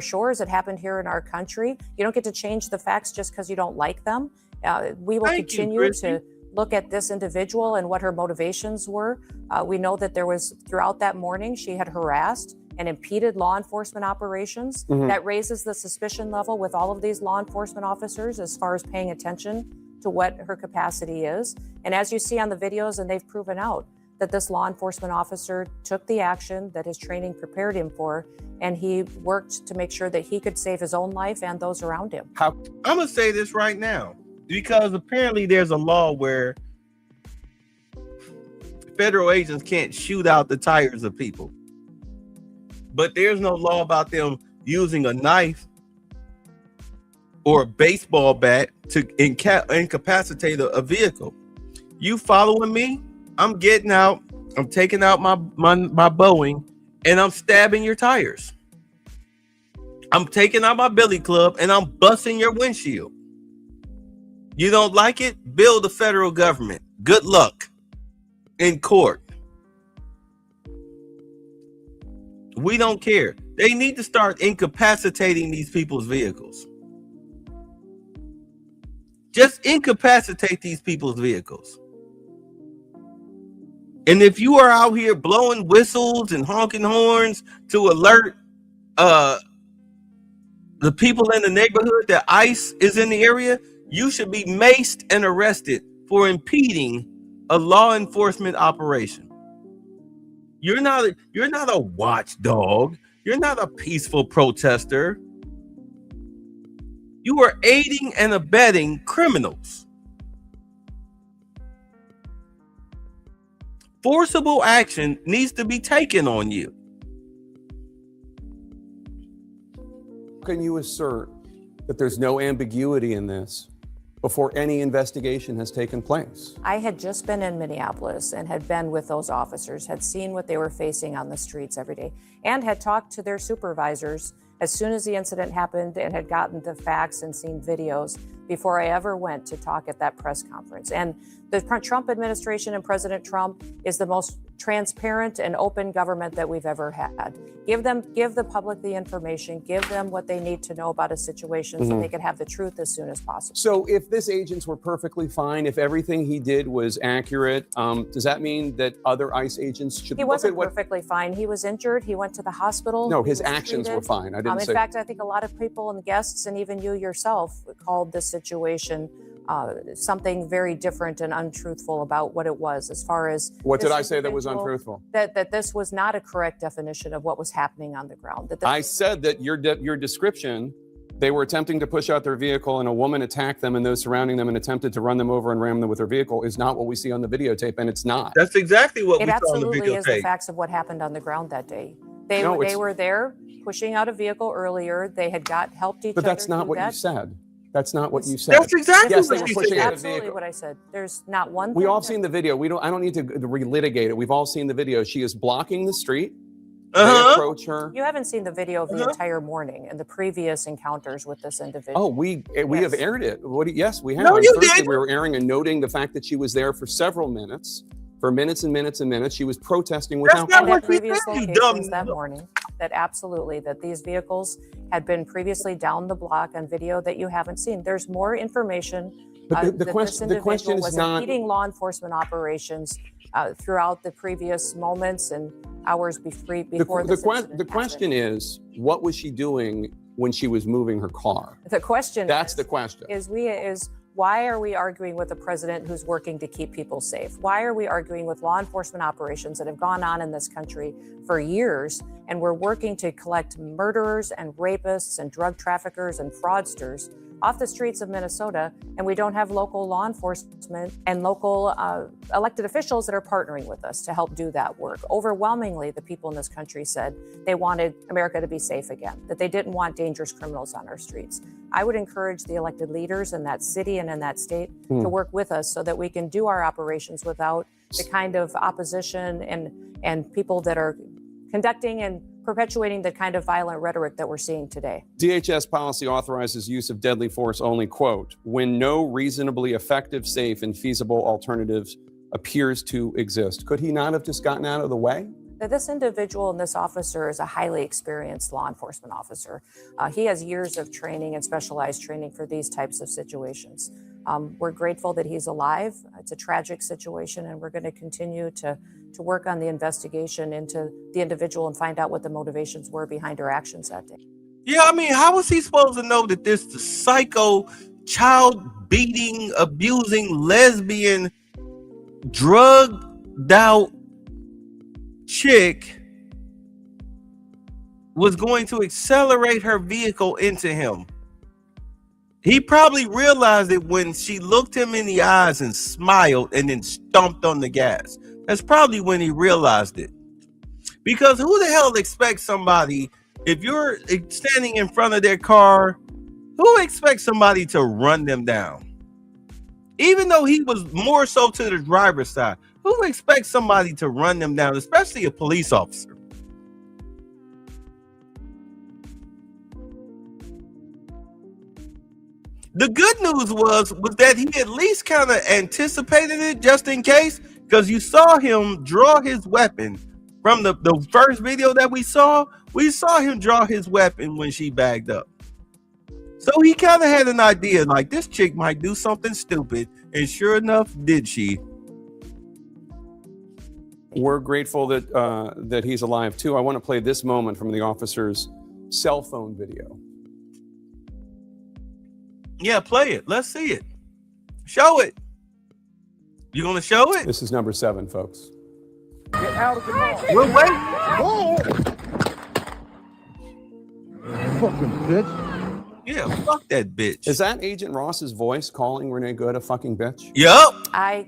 Speaker 21: shores. It happened here in our country. You don't get to change the facts just because you don't like them. We will continue to look at this individual and what her motivations were. We know that there was, throughout that morning, she had harassed and impeded law enforcement operations. That raises the suspicion level with all of these law enforcement officers as far as paying attention to what her capacity is. And as you see on the videos, and they've proven out, that this law enforcement officer took the action that his training prepared him for, and he worked to make sure that he could save his own life and those around him.
Speaker 1: I'm going to say this right now, because apparently there's a law where federal agents can't shoot out the tires of people. But there's no law about them using a knife or a baseball bat to incapacitate a vehicle. You following me? I'm getting out. I'm taking out my Boeing and I'm stabbing your tires. I'm taking out my billy club and I'm busting your windshield. You don't like it? Bill the federal government. Good luck in court. We don't care. They need to start incapacitating these people's vehicles. Just incapacitate these people's vehicles. And if you are out here blowing whistles and honking horns to alert the people in the neighborhood that ICE is in the area, you should be maced and arrested for impeding a law enforcement operation. You're not a watchdog. You're not a peaceful protester. You are aiding and abetting criminals. Forcible action needs to be taken on you.
Speaker 20: Can you assert that there's no ambiguity in this before any investigation has taken place.
Speaker 21: I had just been in Minneapolis and had been with those officers, had seen what they were facing on the streets every day, and had talked to their supervisors as soon as the incident happened and had gotten the facts and seen videos before I ever went to talk at that press conference. And the Trump administration and President Trump is the most transparent and open government that we've ever had. Give the public the information, give them what they need to know about a situation so they can have the truth as soon as possible.
Speaker 20: So if this agents were perfectly fine, if everything he did was accurate, does that mean that other ICE agents should
Speaker 21: He
Speaker 20: look
Speaker 21: wasn't
Speaker 20: at what?
Speaker 21: perfectly fine. He was injured. He went to the hospital.
Speaker 20: No,
Speaker 21: He
Speaker 20: his
Speaker 21: was
Speaker 20: actions were
Speaker 21: treated.
Speaker 20: fine. I didn't
Speaker 21: In
Speaker 20: say.
Speaker 21: fact, I think a lot of people and guests, and even you yourself, called this situation something very different and untruthful about what it was. As far as
Speaker 20: What did
Speaker 21: this
Speaker 20: I say that was
Speaker 21: individual-
Speaker 20: untruthful?
Speaker 21: That this was not a correct definition of what was happening on the ground. That this
Speaker 20: I said that your description, they were attempting to push out their vehicle and a woman attacked them and those surrounding them and attempted to run them over and ram them with their vehicle is not what we see on the videotape, and it's not.
Speaker 1: That's exactly what
Speaker 21: It
Speaker 1: we saw on the
Speaker 21: absolutely is the
Speaker 1: videotape.
Speaker 21: facts of what happened on the ground that day. They
Speaker 20: No,
Speaker 21: they
Speaker 20: it's-
Speaker 21: were there pushing out a vehicle earlier. They had helped each
Speaker 20: But
Speaker 21: other.
Speaker 20: that's not
Speaker 21: through
Speaker 20: what you
Speaker 21: that.
Speaker 20: said. That's not what you said.
Speaker 1: That's exactly
Speaker 20: Yes,
Speaker 1: what
Speaker 20: they were
Speaker 1: she
Speaker 20: pushing
Speaker 1: said.
Speaker 20: out a
Speaker 21: Absolutely
Speaker 20: vehicle.
Speaker 21: what I said. There's not one
Speaker 20: We
Speaker 21: thing
Speaker 20: all
Speaker 21: that-
Speaker 20: seen the video. I don't need to relitigate it. We've all seen the video. She is blocking the street.
Speaker 1: Uh-huh.
Speaker 20: They approach her.
Speaker 21: You haven't seen the video of the
Speaker 20: Uh-huh.
Speaker 21: entire morning and the previous encounters with this individual.
Speaker 20: Oh, we have aired it. Yes, we have.
Speaker 1: No,
Speaker 20: On
Speaker 1: you
Speaker 20: Thursday,
Speaker 1: didn't.
Speaker 20: we were airing and noting the fact that she was there for several minutes, for minutes and minutes and minutes. She was protesting without.
Speaker 1: not
Speaker 21: And
Speaker 1: what
Speaker 21: at
Speaker 1: we
Speaker 21: previous
Speaker 1: said, you
Speaker 21: locations
Speaker 1: dumb-
Speaker 21: that morning, that absolutely, that these vehicles had been previously down the block on video that you haven't seen. There's more information.
Speaker 20: But the
Speaker 21: that this
Speaker 20: question
Speaker 21: individual
Speaker 20: is
Speaker 21: was
Speaker 20: not-
Speaker 21: impeding law enforcement operations throughout the previous moments and hours before this incident
Speaker 20: The question is, what was she doing when she was moving her car?
Speaker 21: The question
Speaker 20: That's
Speaker 21: is,
Speaker 20: the question.
Speaker 21: is why are we arguing with a president who's working to keep people safe? Why are we arguing with law enforcement operations that have gone on in this country for years, and we're working to collect murderers and rapists and drug traffickers and fraudsters off the streets of Minnesota, and we don't have local law enforcement and local elected officials that are partnering with us to help do that work? Overwhelmingly, the people in this country said they wanted America to be safe again, that they didn't want dangerous criminals on our streets. I would encourage the elected leaders in that city and in that state to work with us so that we can do our operations without the kind of opposition and people that are conducting and perpetuating the kind of violent rhetoric that we're seeing today.
Speaker 20: DHS policy authorizes use of deadly force only, quote, when no reasonably effective, safe, and feasible alternatives appears to exist. Could he not have just gotten out of the way?
Speaker 21: That this individual and this officer is a highly experienced law enforcement officer. He has years of training and specialized training for these types of situations. We're grateful that he's alive. It's a tragic situation, and we're going to continue to work on the investigation into the individual and find out what the motivations were behind her actions that day.
Speaker 1: Yeah, I mean, how was he supposed to know that this psycho, child beating, abusing, lesbian, drugged out chick was going to accelerate her vehicle into him? He probably realized it when she looked him in the eyes and smiled and then stomped on the gas. That's probably when he realized it. Because who the hell expects somebody, if you're standing in front of their car, who expects somebody to run them down? Even though he was more so to the driver's side, who expects somebody to run them down, especially a police officer? The good news was that he at least kind of anticipated it just in case, because you saw him draw his weapon from the first video that we saw. We saw him draw his weapon when she bagged up. So he kind of had an idea, like, this chick might do something stupid. And sure enough, did she?
Speaker 20: We're grateful that that he's alive too. I want to play this moment from the officer's cell phone video.
Speaker 1: Yeah, play it. Let's see it. Show it. You gonna show it?
Speaker 20: This is number 7, folks.
Speaker 1: Get out of the car. We're waiting.
Speaker 20: Fucking bitch.
Speaker 1: Yeah, fuck that bitch.
Speaker 20: Is that Agent Ross's voice calling Renee Good a fucking bitch?
Speaker 1: Yup.
Speaker 21: I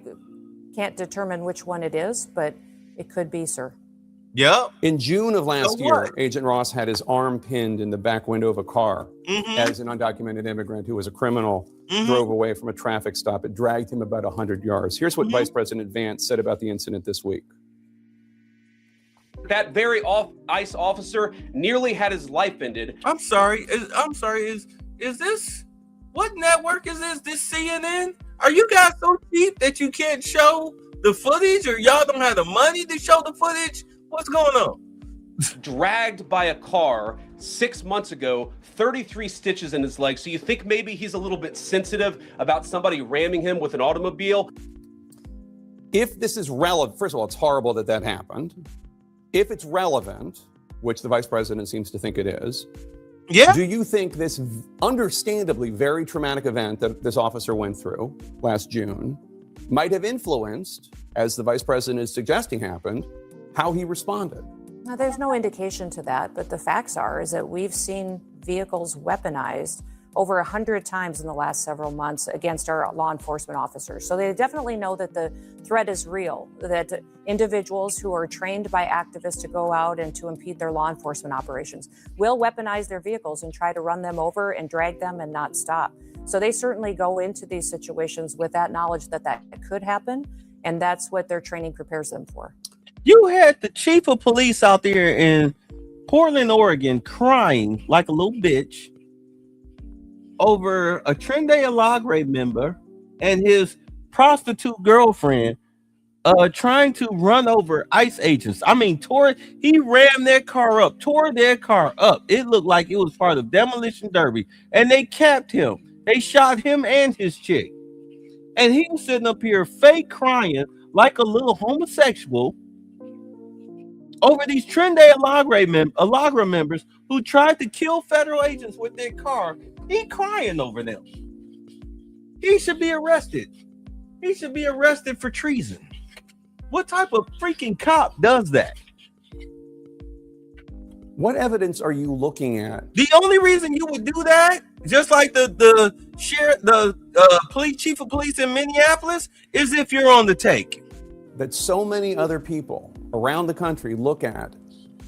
Speaker 21: can't determine which one it is, but it could be, sir.
Speaker 1: Yep.
Speaker 20: In June of last
Speaker 1: So
Speaker 20: year,
Speaker 1: what?
Speaker 20: Agent Ross had his arm pinned in the back window of a car
Speaker 1: Mhm.
Speaker 20: as an undocumented immigrant who was a criminal drove away from a traffic stop. It dragged him about 100 yards. Here's what Vice President Vance said about the incident this week.
Speaker 3: That very ICE officer nearly had his life ended.
Speaker 1: I'm sorry. Is this, what network is this? This CNN? Are you guys so cheap that you can't show the footage, or y'all don't have the money to show the footage? What's going on?
Speaker 3: Dragged by a car 6 months ago, 33 stitches in his leg. So you think maybe he's a little bit sensitive about somebody ramming him with an automobile?
Speaker 20: If this is relevant, first of all, it's horrible that that happened. If it's relevant, which the vice president seems to think it is, do you think this understandably very traumatic event that this officer went through last June might have influenced, as the vice president is suggesting happened, how he responded?
Speaker 21: Now, there's no indication to that, but the facts is that we've seen vehicles weaponized over 100 times in the last several months against our law enforcement officers. So they definitely know that the threat is real, that individuals who are trained by activists to go out and to impede their law enforcement operations will weaponize their vehicles and try to run them over and drag them and not stop. So they certainly go into these situations with that knowledge that that could happen, and that's what their training prepares them for.
Speaker 1: You had the chief of police out there in Portland, Oregon, crying like a little bitch over a Trinde Alagre member and his prostitute girlfriend trying to run over ICE agents. I mean, he rammed their car up, tore their car up. It looked like it was part of Demolition Derby, and they capped him. They shot him and his chick. And he was sitting up here fake crying like a little homosexual over these Trinde Alagre members who tried to kill federal agents with their car. He crying over them. He should be arrested. He should be arrested for treason. What type of freaking cop does that?
Speaker 20: What evidence are you looking at?
Speaker 1: The only reason you would do that, just like the police chief of police in Minneapolis, is if you're on the take.
Speaker 20: That so many other people around the country look at,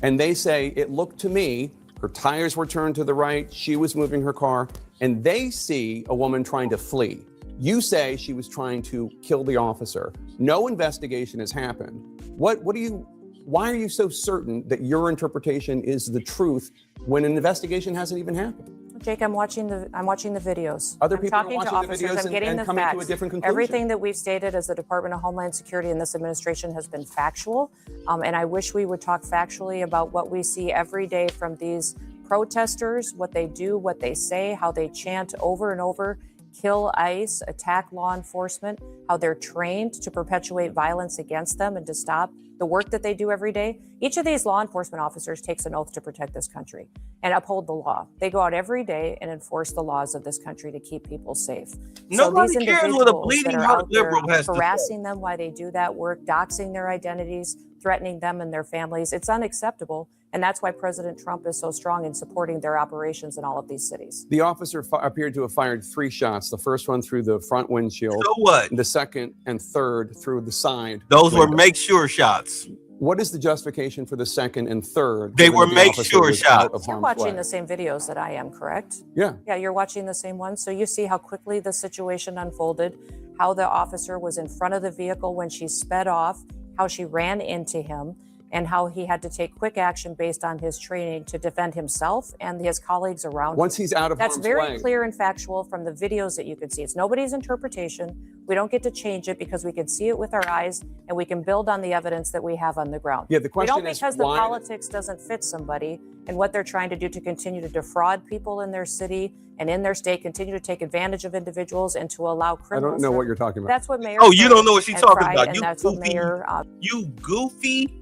Speaker 20: and they say, it looked to me, her tires were turned to the right, she was moving her car, and they see a woman trying to flee. You say she was trying to kill the officer. No investigation has happened. Why are you so certain that your interpretation is the truth when an investigation hasn't even happened?
Speaker 21: Jake, I'm watching the videos.
Speaker 20: Other
Speaker 21: I'm
Speaker 20: people are
Speaker 21: talking to
Speaker 20: watching the
Speaker 21: officers.
Speaker 20: videos
Speaker 21: I'm getting
Speaker 20: and
Speaker 21: the
Speaker 20: coming
Speaker 21: facts.
Speaker 20: to a different conclusion.
Speaker 21: Everything that we've stated as the Department of Homeland Security and this administration has been factual. And I wish we would talk factually about what we see every day from these protesters, what they do, what they say, how they chant over and over, kill ICE, attack law enforcement, how they're trained to perpetuate violence against them and to stop the work that they do every day. Each of these law enforcement officers takes an oath to protect this country and uphold the law. They go out every day and enforce the laws of this country to keep people safe.
Speaker 1: Nobody
Speaker 21: so these
Speaker 1: cares what a
Speaker 21: individuals
Speaker 1: bleeding
Speaker 21: that are
Speaker 1: heart
Speaker 21: out there
Speaker 1: liberal has to say.
Speaker 21: harassing them while they do that work, doxing their identities, threatening them and their families, it's unacceptable. And that's why President Trump is so strong in supporting their operations in all of these cities.
Speaker 20: The officer appeared to have fired 3 shots. The first one through the front windshield.
Speaker 1: So what?
Speaker 20: The second and third through the side.
Speaker 1: Those were
Speaker 20: window.
Speaker 1: make sure shots.
Speaker 20: What is the justification for the second and third?
Speaker 1: They
Speaker 20: given
Speaker 1: were
Speaker 20: that the
Speaker 1: make
Speaker 20: officer
Speaker 1: sure
Speaker 20: was out of
Speaker 1: shots.
Speaker 21: You're
Speaker 20: harm's
Speaker 21: watching
Speaker 20: way?
Speaker 21: the same videos that I am, correct?
Speaker 20: Yeah.
Speaker 21: Yeah, you're watching the same ones. So you see how quickly the situation unfolded, how the officer was in front of the vehicle when she sped off, how she ran into him, and how he had to take quick action based on his training to defend himself and his colleagues around
Speaker 20: Once
Speaker 21: him.
Speaker 20: he's out of
Speaker 21: That's
Speaker 20: harm's
Speaker 21: very
Speaker 20: way.
Speaker 21: clear and factual from the videos that you can see. It's nobody's interpretation. We don't get to change it because we can see it with our eyes and we can build on the evidence that we have on the ground.
Speaker 20: Yeah, the question
Speaker 21: we don't
Speaker 20: is
Speaker 21: because
Speaker 20: why-
Speaker 21: the politics doesn't fit somebody and what they're trying to do to continue to defraud people in their city and in their state, continue to take advantage of individuals and to allow
Speaker 20: I
Speaker 21: criminals.
Speaker 20: don't know what you're talking about.
Speaker 21: That's what Mayor.
Speaker 1: Oh, you
Speaker 21: Fry
Speaker 1: don't know what she's
Speaker 21: and
Speaker 1: talking
Speaker 21: Fry,
Speaker 1: about.
Speaker 21: And
Speaker 1: You
Speaker 21: that's what
Speaker 1: goofy,
Speaker 21: Mayor.
Speaker 1: you goofy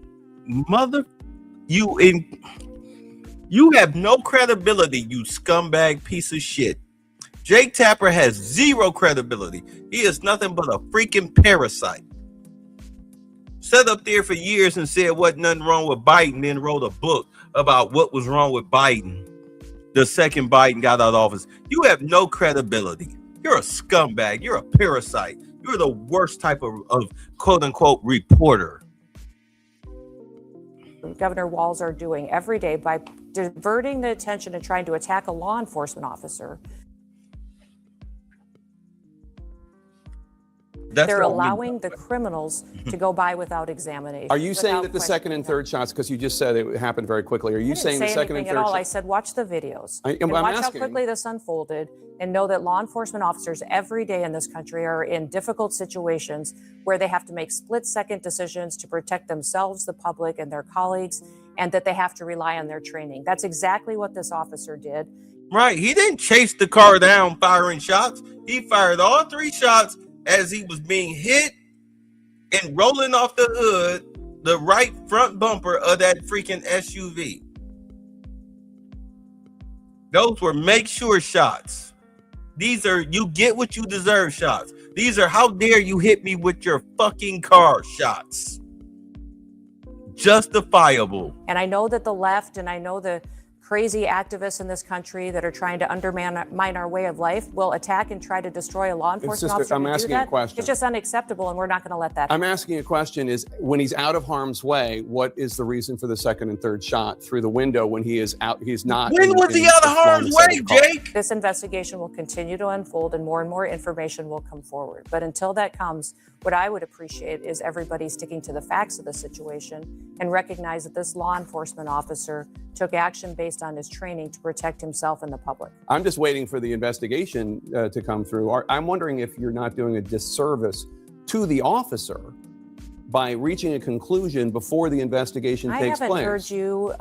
Speaker 1: mother. You have no credibility, you scumbag piece of shit. Jake Tapper has 0 credibility. He is nothing but a freaking parasite. Sat up there for years and said wasn't nothing wrong with Biden, then wrote a book about what was wrong with Biden the second Biden got out of office. You have no credibility. You're a scumbag. You're a parasite. You're the worst type of quote unquote reporter.
Speaker 21: Governor Walz are doing every day by diverting the attention and trying to attack a law enforcement officer. They're allowing the criminals to go by without examination.
Speaker 20: Are you saying
Speaker 21: without
Speaker 20: that the second and
Speaker 21: questioning
Speaker 20: third shots, because you just said it happened very quickly, are you
Speaker 21: I didn't
Speaker 20: saying the
Speaker 21: say
Speaker 20: second and
Speaker 21: anything
Speaker 20: third
Speaker 21: at all. I
Speaker 20: shots?
Speaker 21: said watch the videos
Speaker 20: I'm
Speaker 21: and watch how
Speaker 20: asking.
Speaker 21: quickly this unfolded, and know that law enforcement officers every day in this country are in difficult situations where they have to make split-second decisions to protect themselves, the public, and their colleagues, and that they have to rely on their training. That's exactly what this officer did.
Speaker 1: Right. He didn't chase the car down firing shots. He fired all 3 shots as he was being hit and rolling off the hood, the right front bumper of that freaking SUV. Those were make sure shots. These are you get what you deserve shots. These are how dare you hit me with your fucking car shots. Justifiable.
Speaker 21: And I know that the left and I know the crazy activists in this country that are trying to undermine our way of life will attack and try to destroy a law enforcement officer.
Speaker 20: I'm
Speaker 21: to do
Speaker 20: asking a
Speaker 21: that.
Speaker 20: question.
Speaker 21: It's just unacceptable, and we're not going to let that
Speaker 20: I'm
Speaker 21: happen.
Speaker 20: asking a question is when he's out of harm's way, what is the reason for the second and third shot through the window when he is out? He's not.
Speaker 1: When was he out of harm's way, Jake?
Speaker 21: This investigation will continue to unfold and more information will come forward. But until that comes, what I would appreciate is everybody sticking to the facts of the situation and recognize that this law enforcement officer took action based on his training to protect himself and the public.
Speaker 20: I'm just waiting for the investigation to come through. I'm wondering if you're not doing a disservice to the officer by reaching a conclusion before the investigation
Speaker 21: I
Speaker 20: takes
Speaker 21: haven't
Speaker 20: place.
Speaker 21: heard you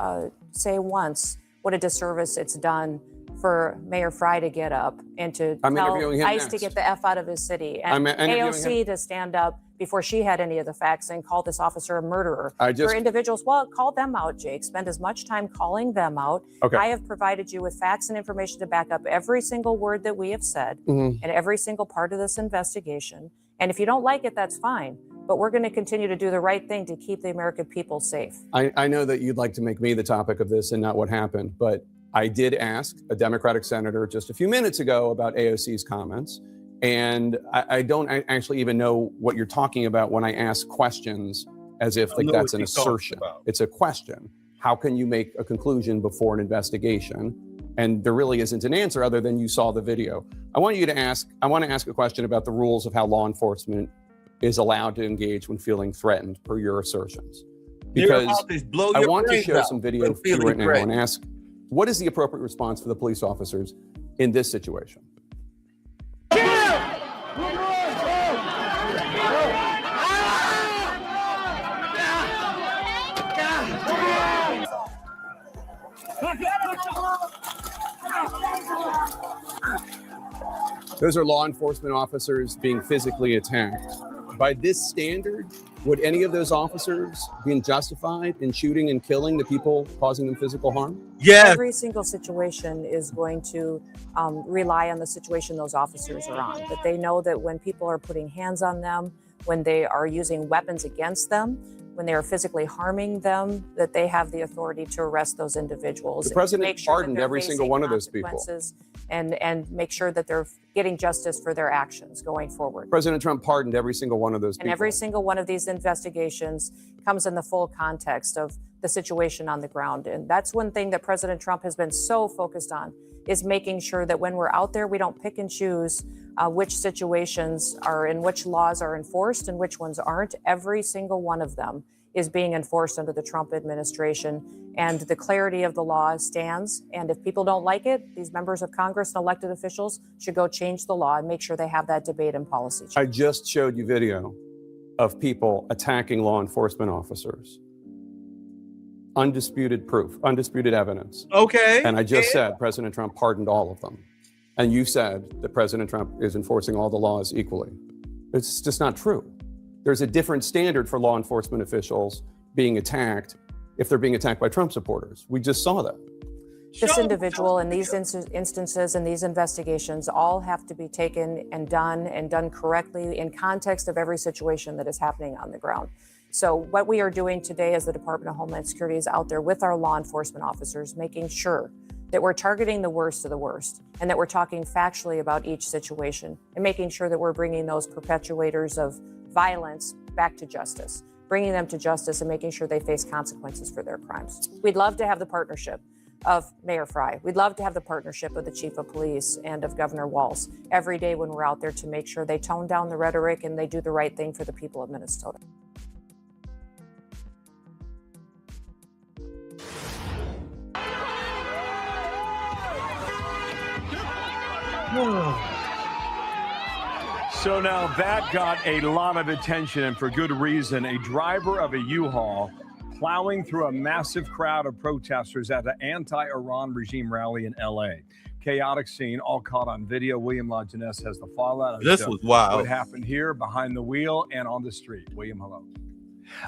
Speaker 21: say once what a disservice it's done for Mayor Fry to get up and to
Speaker 20: I'm
Speaker 21: tell
Speaker 20: interviewing him
Speaker 21: ICE to
Speaker 20: next.
Speaker 21: get the F out of his city, and
Speaker 20: I'm interviewing
Speaker 21: AOC to stand up before she had any of the facts and call this officer a murderer.
Speaker 20: I just-
Speaker 21: For individuals, well, call them out, Jake. Spend as much time calling them out.
Speaker 20: Okay.
Speaker 21: I have provided you with facts and information to back up every single word that we have said
Speaker 20: Mhm.
Speaker 21: and every single part of this investigation. And if you don't like it, that's fine. But we're going to continue to do the right thing to keep the American people safe.
Speaker 20: I know that you'd like to make me the topic of this and not what happened, but I did ask a Democratic senator just a few minutes ago about AOC's comments. And I don't actually even know what you're talking about when I ask questions as if like
Speaker 1: know
Speaker 20: that's
Speaker 1: what
Speaker 20: an
Speaker 1: you're talking
Speaker 20: assertion.
Speaker 1: about.
Speaker 20: It's a question. How can you make a conclusion before an investigation? And there really isn't an answer other than you saw the video. I want to ask a question about the rules of how law enforcement is allowed to engage when feeling threatened, per your assertions.
Speaker 1: Your
Speaker 20: Because
Speaker 1: mouth is blow
Speaker 20: I
Speaker 1: your
Speaker 20: want to
Speaker 1: brains
Speaker 20: share
Speaker 1: out
Speaker 20: some video
Speaker 1: when
Speaker 20: for you
Speaker 1: feeling
Speaker 20: right now
Speaker 1: threatened.
Speaker 20: and ask, what is the appropriate response for the police officers in this situation? Those are law enforcement officers being physically attacked. By this standard, would any of those officers be justified in shooting and killing the people causing them physical harm?
Speaker 21: Every single situation is going to rely on the situation those officers are on. But they know that when people are putting hands on them, when they are using weapons against them, when they are physically harming them, that they have the authority to arrest those individuals.
Speaker 20: The
Speaker 21: and
Speaker 20: president
Speaker 21: make sure that
Speaker 20: pardoned
Speaker 21: they're
Speaker 20: every single
Speaker 21: facing
Speaker 20: one of those people.
Speaker 21: consequences And make sure that they're getting justice for their actions going forward.
Speaker 20: President Trump pardoned every single one of those
Speaker 21: And
Speaker 20: people.
Speaker 21: every single one of these investigations comes in the full context of the situation on the ground. And that's one thing that President Trump has been so focused on, is making sure that when we're out there, we don't pick and choose which situations are and which laws are enforced and which ones aren't. Every single one of them is being enforced under the Trump administration, and the clarity of the law stands. And if people don't like it, these members of Congress and elected officials should go change the law and make sure they have that debate and policy change.
Speaker 20: I just showed you video of people attacking law enforcement officers. Undisputed proof, undisputed evidence.
Speaker 1: Okay.
Speaker 20: And I just said President Trump pardoned all of them. And you said that President Trump is enforcing all the laws equally. It's just not true. There's a different standard for law enforcement officials being attacked if they're being attacked by Trump supporters. We just saw that.
Speaker 21: This individual and these instances and these investigations all have to be taken and done correctly in context of every situation that is happening on the ground. So what we are doing today as the Department of Homeland Security is out there with our law enforcement officers, making sure that we're targeting the worst of the worst and that we're talking factually about each situation and making sure that we're bringing those perpetuators of violence back to justice. bringing them to justice and making sure they face consequences for their crimes. We'd love to have the partnership of Mayor Frey. We'd love to have the partnership of the Chief of Police and of Governor Walz every day when we're out there to make sure they tone down the rhetoric and they do the right thing for the people of Minnesota.
Speaker 2: So now that got a lot of attention, and for good reason. A driver of a U-Haul plowing through a massive crowd of protesters at an anti-Iran regime rally in L.A. Chaotic scene, all caught on video. William LaJeunesse has the fallout.
Speaker 1: This was wild.
Speaker 2: What happened here, behind the wheel, and on the street. William, hello.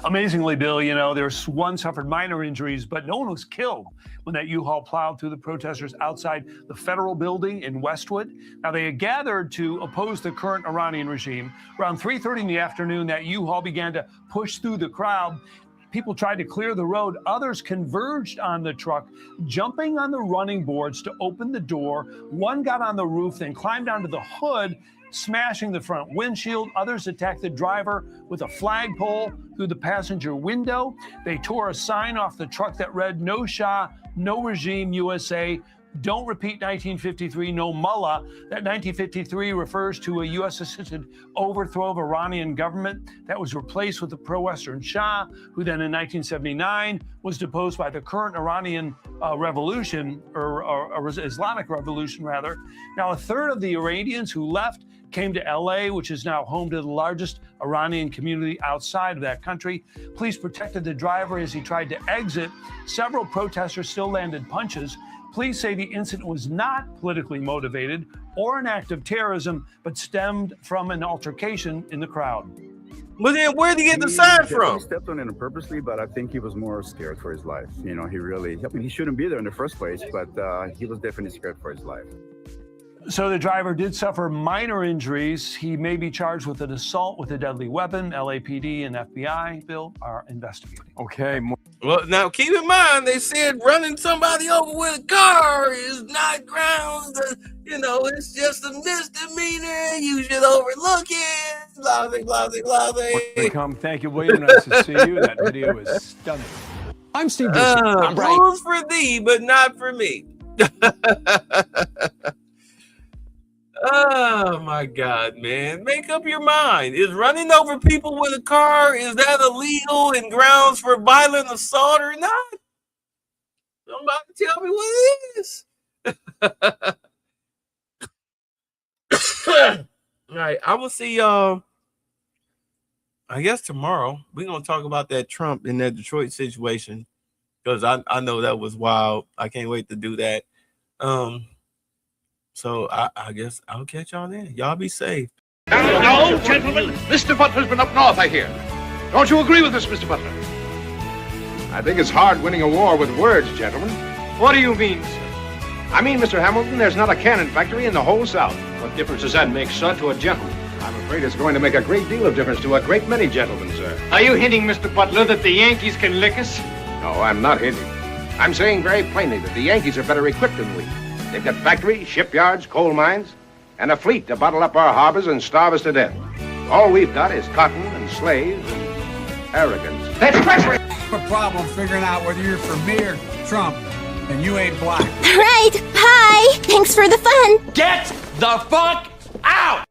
Speaker 22: Amazingly, Bill, you know, there's one suffered minor injuries, but no one was killed when that U-Haul plowed through the protesters outside the federal building in Westwood. Now, they had gathered to oppose the current Iranian regime. Around 3:30 in the afternoon, that U-Haul began to push through the crowd. People tried to clear the road. Others converged on the truck, jumping on the running boards to open the door. One got on the roof, then climbed onto the hood, smashing the front windshield. Others attacked the driver with a flagpole through the passenger window. They tore a sign off the truck that read, "No Shah, no regime, USA. Don't repeat 1953, no mullah." That 1953 refers to a U.S.-assisted overthrow of Iranian government that was replaced with the pro-Western Shah, who then in 1979 was deposed by the current Iranian revolution, or Islamic revolution, rather. Now, a third of the Iranians who left came to L.A., which is now home to the largest Iranian community outside of that country. Police protected the driver as he tried to exit. Several protesters still landed punches. Police say the incident was not politically motivated or an act of terrorism, but stemmed from an altercation in the crowd.
Speaker 1: But then where did he get the sign from?
Speaker 23: He stepped on it purposely, but I think he was more scared for his life. You know, he shouldn't be there in the first place, but he was definitely scared for his life.
Speaker 22: So the driver did suffer minor injuries. He may be charged with an assault with a deadly weapon. LAPD and FBI, Bill, are investigating.
Speaker 2: Okay.
Speaker 1: Well, now keep in mind, they said running somebody over with a car is not grounds to, it's just a misdemeanor. You should overlook it.
Speaker 2: Thank you, William. Nice to see you. That video is stunning.
Speaker 24: I'm Steve Bishop. I'm Brian.
Speaker 1: Rules for thee, but not for me. Oh my God, man. Make up your mind. Is running over people with a car, is that illegal and grounds for violent assault or not? Somebody tell me what it is. All right, I will see y'all, I guess tomorrow. We're going to talk about that Trump in that Detroit situation, because I know that was wild. I can't wait to do that. So I guess I'll catch y'all then. Y'all be safe.
Speaker 25: Now, gentlemen, Mr. Butler's been up north, I hear. Don't you agree with this, Mr. Butler? I think it's hard winning a war with words, gentlemen. What do you mean, sir? I mean, Mr. Hamilton, there's not a cannon factory in the whole South. What difference does that make, sir, to a gentleman? I'm afraid it's going to make a great deal of difference to a great many gentlemen, sir.
Speaker 24: Are you hinting, Mr. Butler, that the Yankees can lick us?
Speaker 25: No, I'm not hinting. I'm saying very plainly that the Yankees are better equipped than we. They've got factories, shipyards, coal mines, and a fleet to bottle up our harbors and starve us to death. All we've got is cotton and slaves and arrogance. That's treachery!
Speaker 24: A problem figuring out whether you're for me or Trump, and you ain't black.
Speaker 26: Right, hi! Thanks for the fun!
Speaker 24: Get the fuck out!